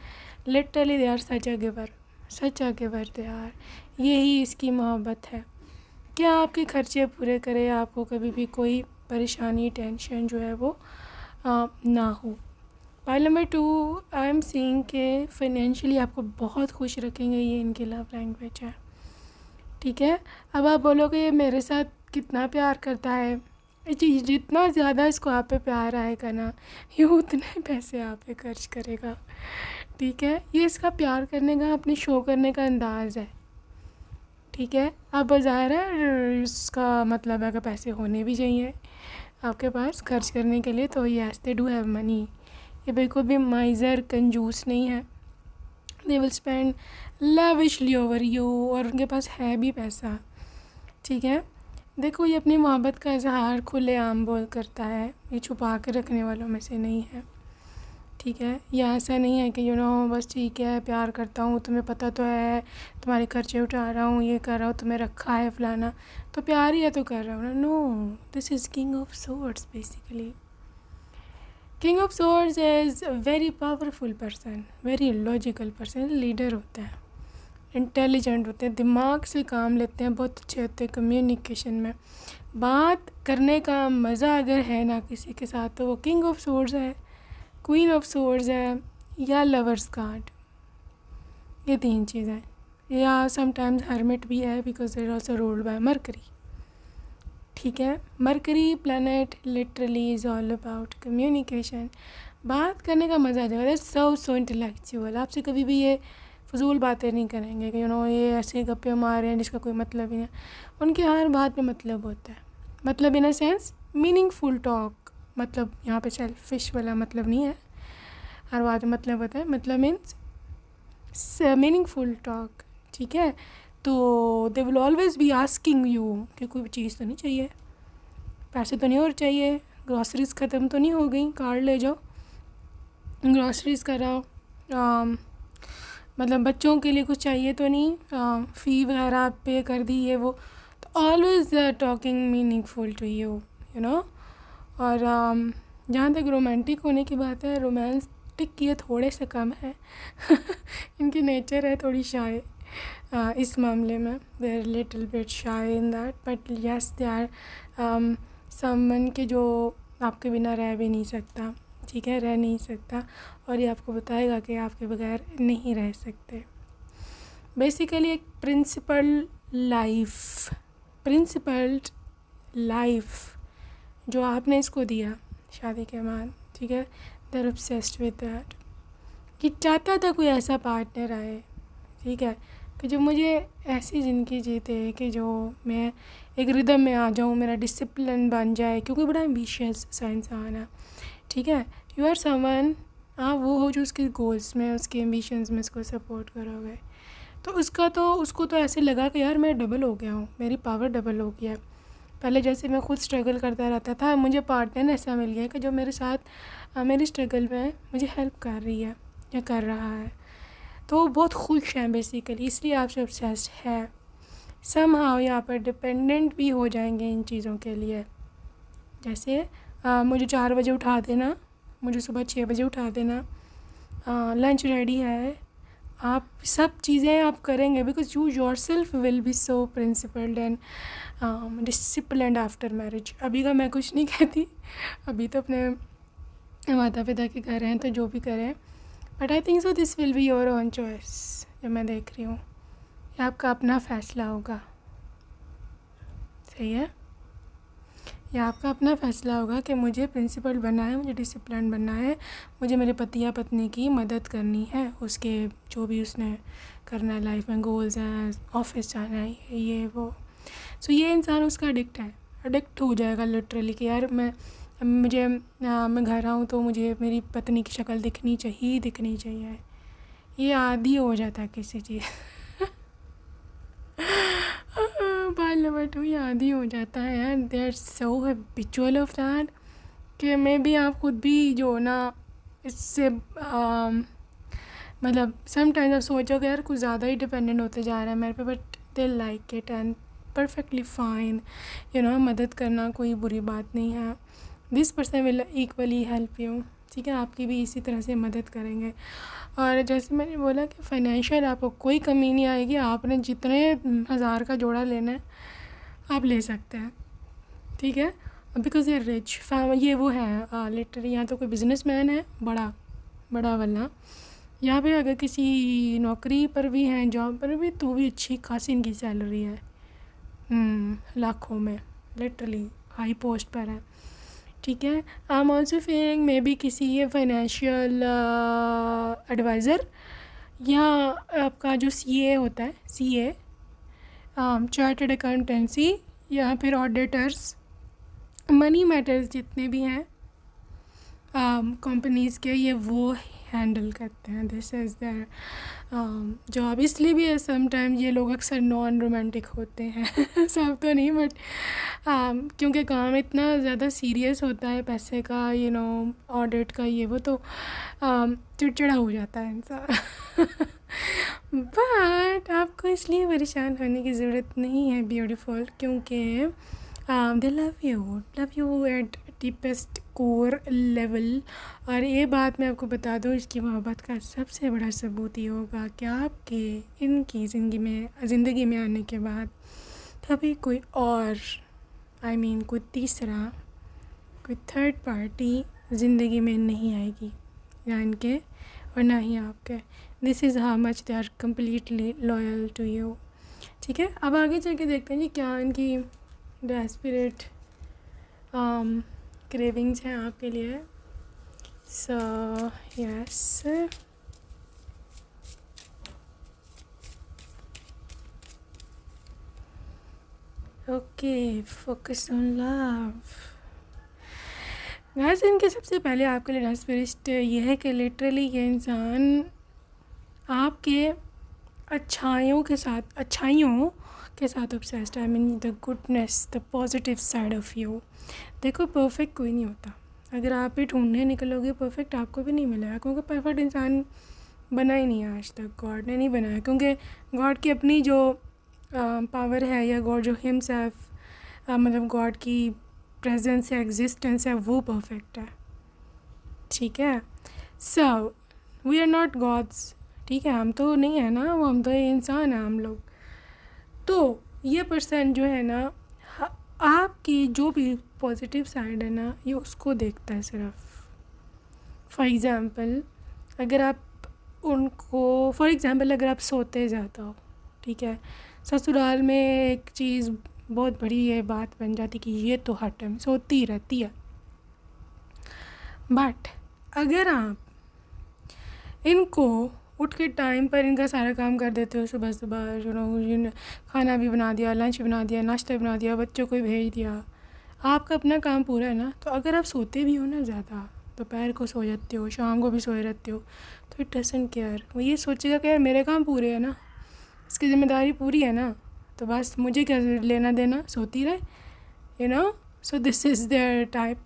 Speaker 1: Literally they are such a giver they are. यही इसकी मोहब्बत है कि आपके खर्चे पूरे करे, आपको कभी भी कोई परेशानी टेंशन जो है वो ना हो। Pile number 2, I am seeing के फाइनेंशियली आपको बहुत खुश रखेंगे, ये इनकी लव लैंग्वेज है, ठीक है। अब आप बोलोगे ये मेरे साथ कितना प्यार करता है, जितना ज़्यादा इसको आप पे प्यार आएगा ना, ये उतने पैसे आप पे खर्च करेगा, ठीक है। ये इसका प्यार करने का, अपने शो करने का अंदाज़ है, ठीक है। अब ज़ाहिर है इसका मतलब है कि पैसे होने भी चाहिए आपके पास खर्च करने के लिए, तो yes they do have money. ये बिल्कुल भी माइज़र कंजूस नहीं है, they will spend lavishly over you, और उनके पास है भी पैसा, ठीक है। देखो ये अपनी मोहब्बत का इजहार खुलेआम बोल करता है, ये छुपा के रखने वालों में से नहीं है, ठीक है। या ऐसा नहीं है कि बस ठीक है प्यार करता हूँ, तुम्हें पता तो है तुम्हारे खर्चे उठा रहा हूँ, ये कर रहा हूँ, तुम्हें रखा है फलाना, तो प्यार ही है तो कर रहा हूँ ना। No, this is king of swords basically. King of swords is a very powerful person, very logical person, leader होता है, इंटेलिजेंट होते हैं, दिमाग से काम लेते हैं, बहुत अच्छे होते हैं कम्युनिकेशन में, बात करने का मज़ा अगर है ना किसी के साथ, तो वो किंग ऑफ सोर्ड्स है, क्वीन ऑफ सोर्ड्स है, या लवर्स कार्ड, ये 3 चीज़ें, या समटाइम्स हर्मिट भी है because they're also ruled by Mercury, ठीक है। Mercury planet literally is all about communication, बात करने का मज़ा आ जाएगा, दैट्स सो इंटेलेक्चुअल, आपसे कभी भी ये फजूल बातें नहीं करेंगे कि ये ऐसे गप्पे मार रहे हैं जिसका कोई मतलब ही नहीं, उनके हर बात में मतलब होता है, मतलब इन अ सेंस मीनिंगफुल टॉक, मतलब यहाँ पे सेल्फिश वाला मतलब नहीं है, हर बात में मतलब होता है, मतलब मीन्स मीनिंगफुल टॉक, ठीक है। तो they will always be asking you कि कोई चीज़ तो नहीं चाहिए, पैसे तो नहीं और चाहिए, ग्रॉसरीज ख़त्म तो नहीं हो गई, कार्ड ले जाओ ग्रॉसरीज कराओ, मतलब बच्चों के लिए कुछ चाहिए तो नहीं, फ़ी वगैरह आप पे कर दी ये वो, तो always talking meaningful to you और जहाँ तक रोमांटिक होने की बात है, रोमांटिक ये थोड़े से कम है इनकी नेचर है थोड़ी शाय इस मामले में, they are little bit shy in that, but yes they are someone के जो आपके बिना रह भी नहीं सकता, ठीक है, रह नहीं सकता, और ये आपको बताएगा कि आपके बगैर नहीं रह सकते। बेसिकली एक प्रिंसिपल्ड लाइफ जो आपने इसको दिया शादी के बाद, ठीक है, they are obsessed with that, कि चाहता था कोई ऐसा पार्टनर आए, ठीक है, कि जो मुझे ऐसी ज़िंदगी जीते कि जो मैं एक रिदम में आ जाऊँ, मेरा डिसिप्लिन बन जाए, क्योंकि बड़ा एम्बिशियस सा इंसान है, ठीक है। यू आर समवन, आप वो हो जो उसके गोल्स में, उसके एम्बिशंस में इसको सपोर्ट करोगे, तो उसको तो ऐसे लगा कि यार मैं डबल हो गया हूँ, मेरी पावर डबल हो गया है, पहले जैसे मैं खुद स्ट्रगल करता रहता था, मुझे पार्टनर ऐसा मिल गया कि जो मेरे साथ मेरी स्ट्रगल में मुझे हेल्प कर रही है या कर रहा है, तो बहुत खुश हैं बेसिकली, इसलिए आपसे ऑब्सेस्ड है। समहाउ यहाँ पर डिपेंडेंट भी हो जाएंगे इन चीज़ों के लिए, जैसे मुझे 4 बजे उठा देना, मुझे सुबह 6 बजे उठा देना, लंच रेडी है, आप सब चीज़ें आप करेंगे because you your self will be so principled and disciplined after marriage. अभी का मैं कुछ नहीं कहती, अभी तो अपने माता पिता के घर हैं तो जो भी करें, but I think so this will be your own choice, जो मैं देख रही हूँ ये आपका अपना फ़ैसला होगा, सही है। ये आपका अपना फ़ैसला होगा कि मुझे प्रिंसिपल बनना है, मुझे डिसिप्लिन बनना है, मुझे मेरे पति या पत्नी की मदद करनी है, उसके जो भी उसने करना है लाइफ में, गोल्स हैं, ऑफिस जाना है, ये वो। सो ये इंसान उसका एडिक्ट हो जाएगा लिटरली कि यार मैं घर आऊँ तो मुझे मेरी पत्नी की शक्ल दिखनी चाहिए। ये आदी हो जाता है किसी चीज़ बाल नंबर 2 ये आदी हो जाता है यार। They are so habitual of that कि मे बी आप खुद भी जो ना इससे मतलब समटाइम्स आप सोचोगे यार कुछ ज़्यादा ही डिपेंडेंट होते जा रहा है मेरे पे, but they like it and perfectly fine. मदद करना कोई बुरी बात नहीं है। This person will equally help you, ठीक है, आपकी भी इसी तरह से मदद करेंगे। और जैसे मैंने बोला कि फ़ाइनेंशियल आपको कोई कमी नहीं आएगी, आपने जितने 1000 का जोड़ा लेना है आप ले सकते हैं, ठीक है, बिकॉज ये रिच ये वो है लिटरली। यहाँ तो कोई बिजनेसमैन है बड़ा वाला, यहाँ पे अगर किसी नौकरी पर भी हैं, जॉब पर भी, तो भी अच्छी खासी इनकी सैलरी है, लाखों में, लिटरली हाई पोस्ट पर है, ठीक है। I am also feeling may be किसी ये फाइनेंशियल एडवाइज़र या आपका जो CA होता है, CA चार्टर्ड अकाउंटेंसी या फिर ऑडिटर्स, मनी मैटर्स जितने भी हैं कंपनीज़ के, ये वो हैंडल करते हैं। This is their job. इसलिए भी है समटाइम ये लोग अक्सर नॉन रोमांटिक होते हैं सब तो नहीं, बट क्योंकि काम इतना ज़्यादा सीरियस होता है पैसे का, ऑडिट का, ये वो, तो चिड़चिड़ा हो जाता है इंसान बट आपको इसलिए परेशान होने की ज़रूरत नहीं है ब्यूटीफुल, क्योंकि they love you at deepest core level. और ये बात मैं आपको बता दूँ, इसकी मोहब्बत का सबसे बड़ा सबूत ये होगा कि आपके इनकी ज़िंदगी में आने के बाद कभी कोई और कोई तीसरा, कोई थर्ड पार्टी ज़िंदगी में नहीं आएगी, ना इनके और ना ही आपके। This is how much they are completely loyal to you, ठीक है। अब आगे चल के देखते हैं जी क्या इनकी डेस्परेट क्रेविंग्स हैं आपके लिए। So yes, okay, focus on love. Guys, इनके सबसे पहले आपके लिए डेस्परेट ये है कि लिटरली ये इंसान आपके अच्छाइयों के साथ ऑब्सेस्ड है। The goodness, the positive side of you. देखो, परफेक्ट कोई नहीं होता। अगर आप भी ढूंढने निकलोगे परफेक्ट आपको भी नहीं मिलेगा, क्योंकि परफेक्ट इंसान बना ही नहीं है आज तक, गॉड ने नहीं बनाया, क्योंकि गॉड की अपनी जो पावर है, या गॉड जो हिमसेल्फ मतलब गॉड की प्रेजेंस है, एग्जिस्टेंस है, वो परफेक्ट है, ठीक है। So we are not gods, ठीक है, हम तो नहीं है ना, वो हम तो इंसान हैं हम लोग। तो ये पर्सन जो है ना, आपकी जो भी पॉजिटिव साइड है ना, ये उसको देखता है सिर्फ। फॉर एग्ज़ाम्पल अगर अगर आप सोते जाता हो, ठीक है, ससुराल में एक चीज़ बहुत बड़ी ये बात बन जाती कि ये तो हर टाइम सोती रहती है, बट अगर आप इनको उठ के टाइम पर इनका सारा काम कर देते हो, सुबह सुबह खाना भी बना दिया, लंच भी बना दिया, नाश्ता भी बना दिया, बच्चों को भी भेज दिया, आपका अपना काम पूरा है ना। तो अगर आप सोते भी हो ना ज़्यादा, दोपहर को सो जाते हो, शाम को भी सोए रहते हो, तो इट डजंट केयर। वो ये सोचेगा कि यार मेरे काम पूरे हैं ना, इसकी ज़िम्मेदारी पूरी है ना, तो बस मुझे क्या लेना देना, सोती रहे, so this is their type,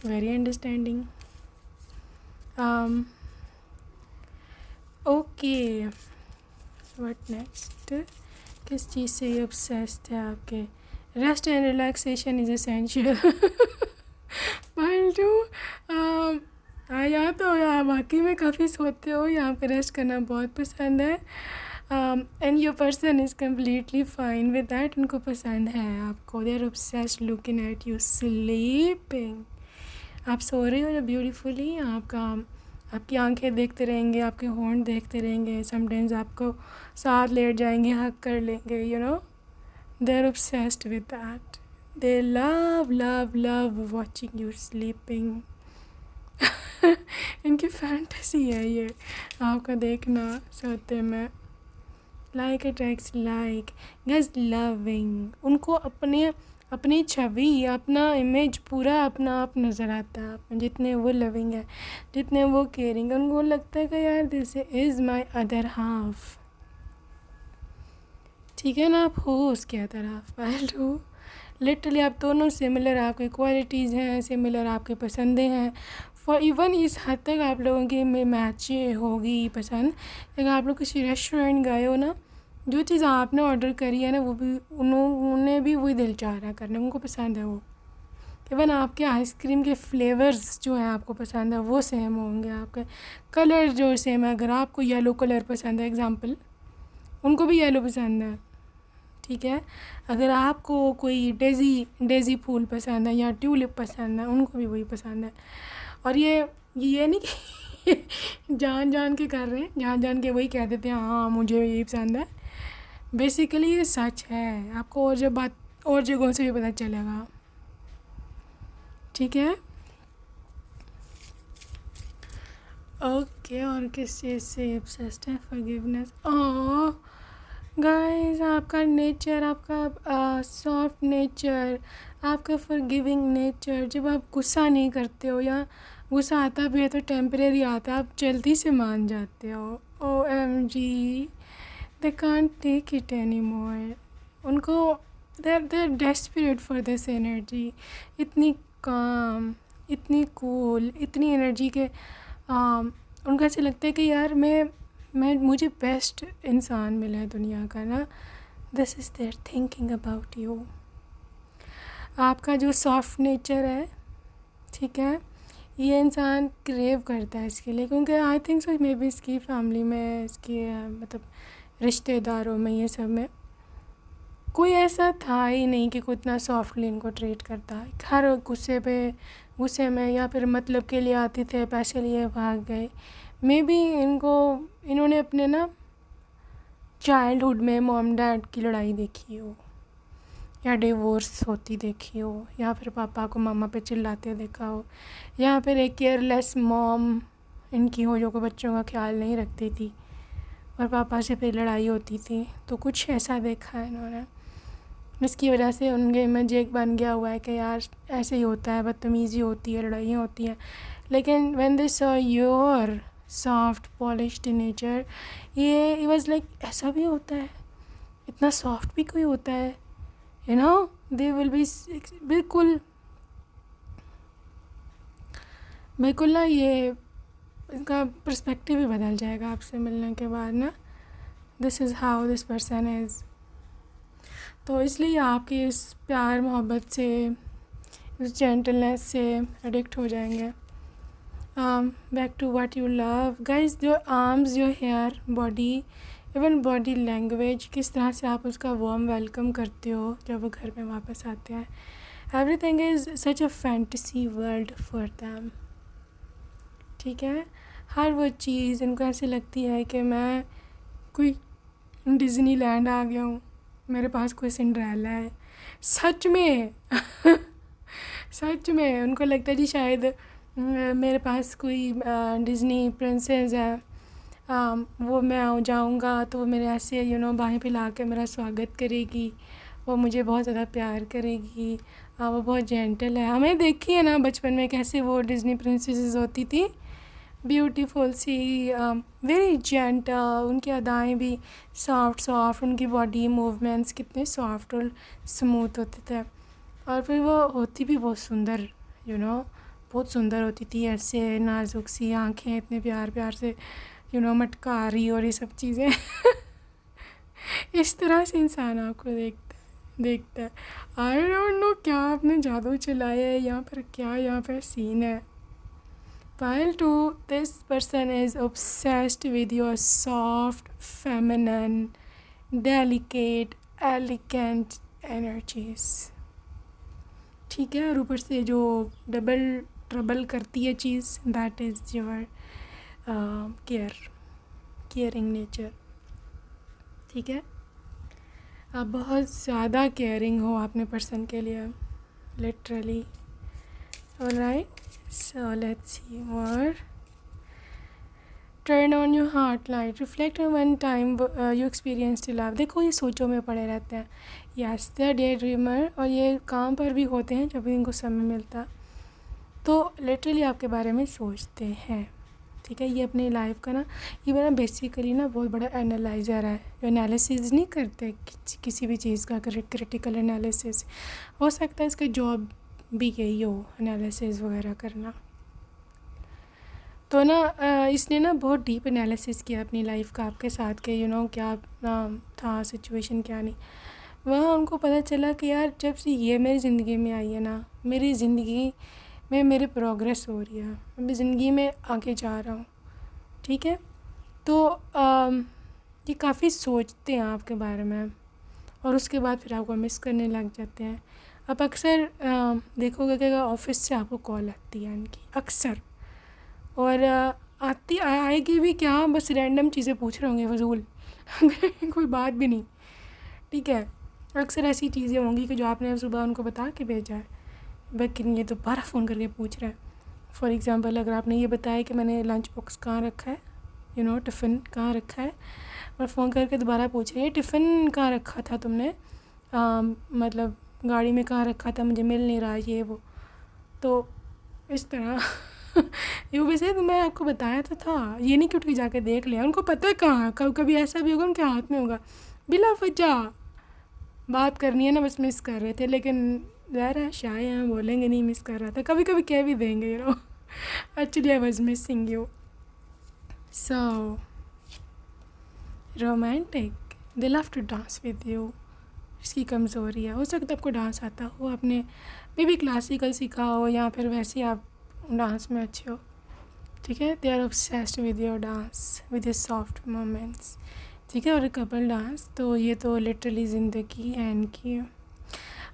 Speaker 1: very understanding. Okay, what next, किस चीज़ से ये ऑब्सेस्ड है आपके? Rest and relaxation is essential point 2। यहाँ तो वाकई में काफ़ी सोते हो, यहाँ पे रेस्ट करना बहुत पसंद है, and your person is completely fine with that. उनको पसंद है आपको, they are obsessed looking at you sleeping. आप सो रहे हो जो ब्यूटीफुली, आपकी आंखें देखते रहेंगे, आपके होंठ देखते रहेंगे, समटाइम्स आपको साथ लेट जाएंगे, हक कर लेंगे, they are obsessed with that. They love watching you sleeping. इनकी फैंटेसी है ये आपका देखना सोते में। लाइक अट्रैक्ट्स लाइक, गैस लविंग, उनको अपनी छवि, अपना इमेज पूरा अपना आप नज़र आता है आप में। जितने वो लविंग है, जितने वो केयरिंग है, उनको लगता है कि यार this is my other half. ठीक है ना, आप हो उसके other half. I do literally आप दोनों सिमिलर, आपकी क्वालिटीज़ हैं सिमिलर, आपके पसंदें हैं। फॉर इवन इस हद तक आप लोगों की मैच होगी पसंद। अगर आप लोग किसी रेस्टोरेंट गए हो ना, जो चीज़ आपने ऑर्डर करी है ना, वो भी उन्होंने भी वही दिल चाह रहा है करने, उनको पसंद है वो। इवन आपके आइसक्रीम के फ्लेवर्स जो हैं आपको पसंद है वो सेम होंगे, आपके कलर जो सेम है। अगर आपको येलो कलर पसंद है एग्ज़ाम्पल, उनको भी येलो पसंद है। ठीक है, अगर आपको कोई डेज़ी फूल पसंद है या ट्यूलिप पसंद है, उनको भी वही पसंद है। और ये नहीं कि जान के कर रहे हैं, जान के वही कह देते हैं हाँ मुझे यही पसंद है। बेसिकली ये सच है, आपको और जब बात और जगहों से भी पता चलेगा। ठीक है, ओके। और किस चीज़ से ऑब्सेस्ड है? फॉरगिवनेस। ओह गाइस, आपका नेचर, आपका सॉफ्ट नेचर, आपका फॉरगिविंग नेचर, जब आप गुस्सा नहीं करते हो या गुस्सा आता भी है तो टेम्परेरी आता है, आप जल्दी से मान जाते हो। OMG, they can't take it anymore. उनको they're desperate for this energy. इतनी काम, इतनी कूल, इतनी एनर्जी के उनको ऐसे लगता है कि यार मुझे बेस्ट इंसान मिला है दुनिया का ना। This is there thinking about you. आपका जो सॉफ्ट नेचर है, ठीक है, ये इंसान क्रेव करता है इसके लिए, क्योंकि I think so may be इसकी फैमिली में, इसके मतलब रिश्तेदारों में, ये सब में कोई ऐसा था ही नहीं कि कोई इतना सॉफ्टली इनको ट्रीट करता है। हर गुस्से में या फिर मतलब के लिए आते थे, पैसे लिए भाग गए। मे बी इन्होंने अपने ना चाइल्डहुड में मॉम डैड की लड़ाई देखी हो, या डिवोर्स होती देखी हो, या फिर पापा को मामा पे चिल्लाते देखा हो, या फिर एक केयरलेस मॉम इनकी हो जो को बच्चों का ख्याल नहीं रखती थी और पापा से फिर लड़ाई होती थी। तो कुछ ऐसा देखा है इन्होंने, जिसकी वजह से उनके इमेज एक बन गया हुआ है कि यार ऐसे ही होता है, बदतमीज़ी होती है, लड़ाइयाँ होती हैं। लेकिन when they saw your soft polished nature, ये वाज लाइक ऐसा भी होता है, इतना सॉफ्ट भी कोई होता है, you know. They will B बिल्कुल ना, ये इनका पर्सपेक्टिव ही बदल जाएगा आपसे मिलने के बाद ना। This is how this person is. तो इसलिए आपकी इस प्यार मोहब्बत से, इस जेंटलनेस से एडिक्ट हो जाएंगे। Back to what you love guys, your arms, your hair, body, even body language, किस तरह से आप उसका वार्म वेलकम करते हो जब वो घर में वापस आते हैं। Everything is such a fantasy world for them. ठीक है, हर वो चीज़ इनको ऐसे लगती है कि मैं कोई डिज़नी लैंड आ गया हूँ, मेरे पास कोई सिंड्रेला है। सच में सच में उनको लगता है जी शायद मेरे पास कोई डिज़नी प्रिंसेस है, वो मैं जाऊँगा तो वो मेरे ऐसे बाहें फैला के मेरा स्वागत करेगी, वो मुझे बहुत ज़्यादा प्यार करेगी, वो बहुत जेंटल है। हमें देखी है ना बचपन में कैसे वो डिज़नी प्रिंसेसेस होती थी, ब्यूटीफुल सी, वेरी जेंटल, उनकी अदाएँ भी सॉफ्ट, उनकी बॉडी मूवमेंट्स कितने सॉफ्ट और स्मूथ होते थे। और फिर वो होती भी बहुत सुंदर, बहुत सुंदर होती थी, ऐसे नाजुक सी आँखें, इतने प्यार से मटकारी और ये सब चीज़ें इस तरह से इंसान आपको देखता है। आई डोंट नो क्या आपने जादू चलाया है या फिर क्या यहाँ पर सीन है। While too, this person is obsessed with your soft, feminine, delicate, elegant energies. ठीक है, और ऊपर से जो डबल ट्रबल करती है चीज़, that is your caring nature. ठीक है, आप बहुत ज़्यादा केयरिंग हो अपने पर्सन के लिए। literally. Alright, so let's see more. Turn on your heart light. Reflect on one time you experienced love. देखो ये सोचों में पड़े रहते हैं. Yes, they are daydreamer और ये काम पर भी होते हैं जब इनको समय मिलता तो लिटरली आपके बारे में सोचते हैं. ठीक है, ये अपनी लाइफ का ना ये ना बेसिकली ना बहुत बड़ा एनालाइज़र है जो एनालिसिस नहीं करते किसी भी चीज़ का. क्रिटिकल एनालिसिस हो सकता है इसका जॉब भी यही हो, एनालिसिस वगैरह करना. तो ना इसने ना बहुत डीप एनालिसिस किया अपनी लाइफ का आपके साथ के क्या था सिचुएशन क्या नहीं. वहाँ उनको पता चला कि यार जब से ये मेरी ज़िंदगी में आई है ना, मेरी ज़िंदगी में मेरी प्रोग्रेस हो रही है, मैं ज़िंदगी में आगे जा रहा हूँ. ठीक है, तो ये काफ़ी सोचते हैं आपके बारे में और उसके बाद फिर आपको मिस करने लग जाते हैं. अब अक्सर देखोगे कि ऑफिस से आपको कॉल आती है इनकी अक्सर, और आएगी भी क्या, बस रैंडम चीज़ें पूछ रहे होंगे फजूल कोई बात भी नहीं. ठीक है, अक्सर ऐसी चीज़ें होंगी कि जो आपने सुबह उनको बता के भेजा है, लेकिन ये दोबारा फ़ोन करके पूछ रहा है. फॉर एग्ज़ाम्पल, अगर आपने ये बताया कि मैंने लंच बॉक्स कहाँ रखा है, टिफ़िन कहाँ रखा है, और फ़ोन करके दोबारा पूछ रहे हैं टिफ़िन कहाँ रखा था तुमने, मतलब गाड़ी में कहाँ रखा था, मुझे मिल नहीं रहा ये वो. तो इस तरह ये वैसे तो मैं आपको बताया तो था, ये नहीं कि उठ के जाके देख लिया, उनको पता है कहाँ है. कभी कभी ऐसा भी होगा उनके हाथ में होगा, बिला वजह बात करनी है ना, बस मिस कर रहे थे. लेकिन ज़ाहिर है शाय हैं, बोलेंगे नहीं मिस कर रहा था, कभी कभी कह भी देंगे actually I was missing you. So romantic, they love to dance with you. इसकी कमज़ोरी है, हो सकता है आपको डांस आता हो, आपने मे बी क्लासिकल सीखा हो या फिर वैसे ही आप डांस में अच्छे हो. ठीक है, they are obsessed with your dance, with your soft moments. ठीक है, और कपल डांस तो ये तो लिटरली ज़िंदगी है इनकी.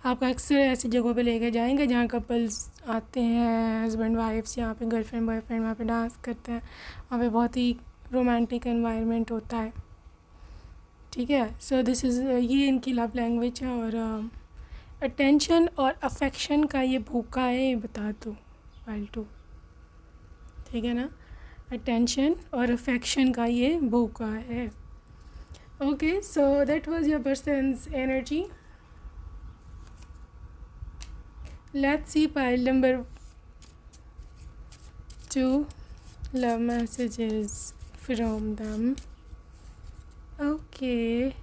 Speaker 1: आपको अक्सर ऐसी जगहों पे लेके जाएंगे जहाँ कपल्स आते हैं, हस्बैंड वाइफ्स, यहाँ पे गर्लफ्रेंड बॉयफ्रेंड वहाँ पे डांस करते हैं. वहाँ पे बहुत ही रोमांटिक एनवायरनमेंट होता है. ठीक है, सो दिस इज़ ये इनकी लव लैंग्वेज है. और अटेंशन और अफेक्शन का ये भूखा है, ये बता दो फालतू. ठीक है ना, अटेंशन और अफेक्शन का ये भूखा है. Okay, so that was your person's energy. Let's see pile number 2, love messages from them. Okay,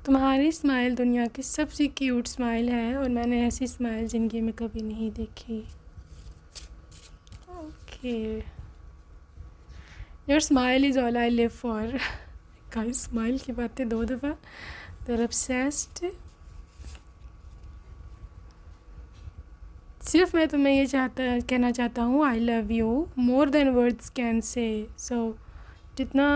Speaker 1: तुम्हारी स्माइल दुनिया की सबसे क्यूट स्माइल है और मैंने ऐसी स्माइल ज़िंदगी में कभी नहीं देखी. Okay, your smile is all I live for. Guys, smile की बातें 2 दफ़ा. They're obsessed. सिर्फ मैं तुम्हें ये कहना चाहता हूँ, I love you more than words can say. So जितना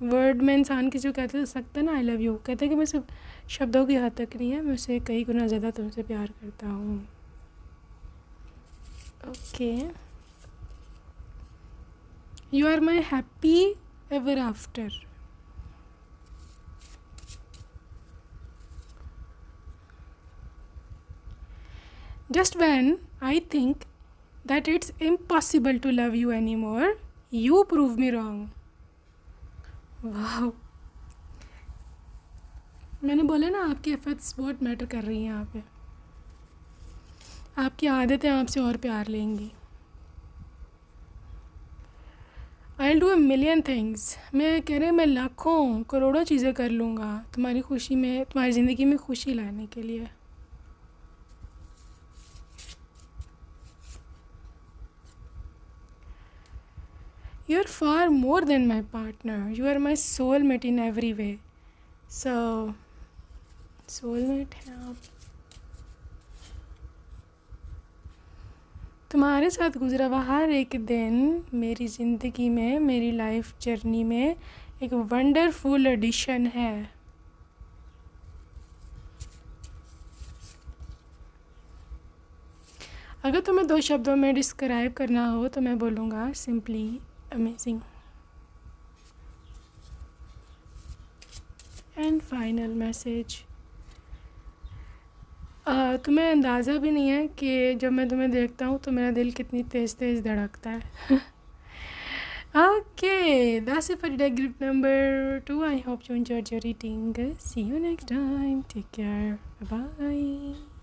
Speaker 1: वर्ड में इंसान किसी को कहते सकता है ना आई लव यू, कहते हैं कि मैं सिर्फ शब्दों की हद तक नहीं है, मैं उससे कई गुना ज़्यादा तुमसे प्यार करता हूँ. Okay, you are my happy ever after. Just when I think that it's impossible to love you anymore, you prove me wrong. वाह, मैंने बोला ना आपकी एफर्ट्स बहुत मैटर कर रही हैं यहाँ पे. आपकी आदतें आपसे और प्यार लेंगी. I'll do a million things. मैं कह रही मैं लाखों करोड़ों चीज़ें कर लूँगा तुम्हारी खुशी में, तुम्हारी ज़िंदगी में खुशी लाने के लिए. You are far more than my partner. You are my soulmate in every way. So, soulmate है आप. तुम्हारे साथ गुजरा हुआ हर एक दिन मेरी ज़िंदगी में, मेरी लाइफ जर्नी में एक वंडरफुल एडिशन है. अगर तुम्हें 2 शब्दों में डिस्क्राइब करना हो तो मैं बोलूँगा simply amazing. And final message, तुम्हें अंदाज़ा भी नहीं है कि जब मैं तुम्हें देखता हूँ तो मेरा दिल कितनी तेज़ तेज़ धड़कता है। Okay, that's it for today, group number 2. I hope you enjoyed your reading. See you next time. Take care. Bye bye.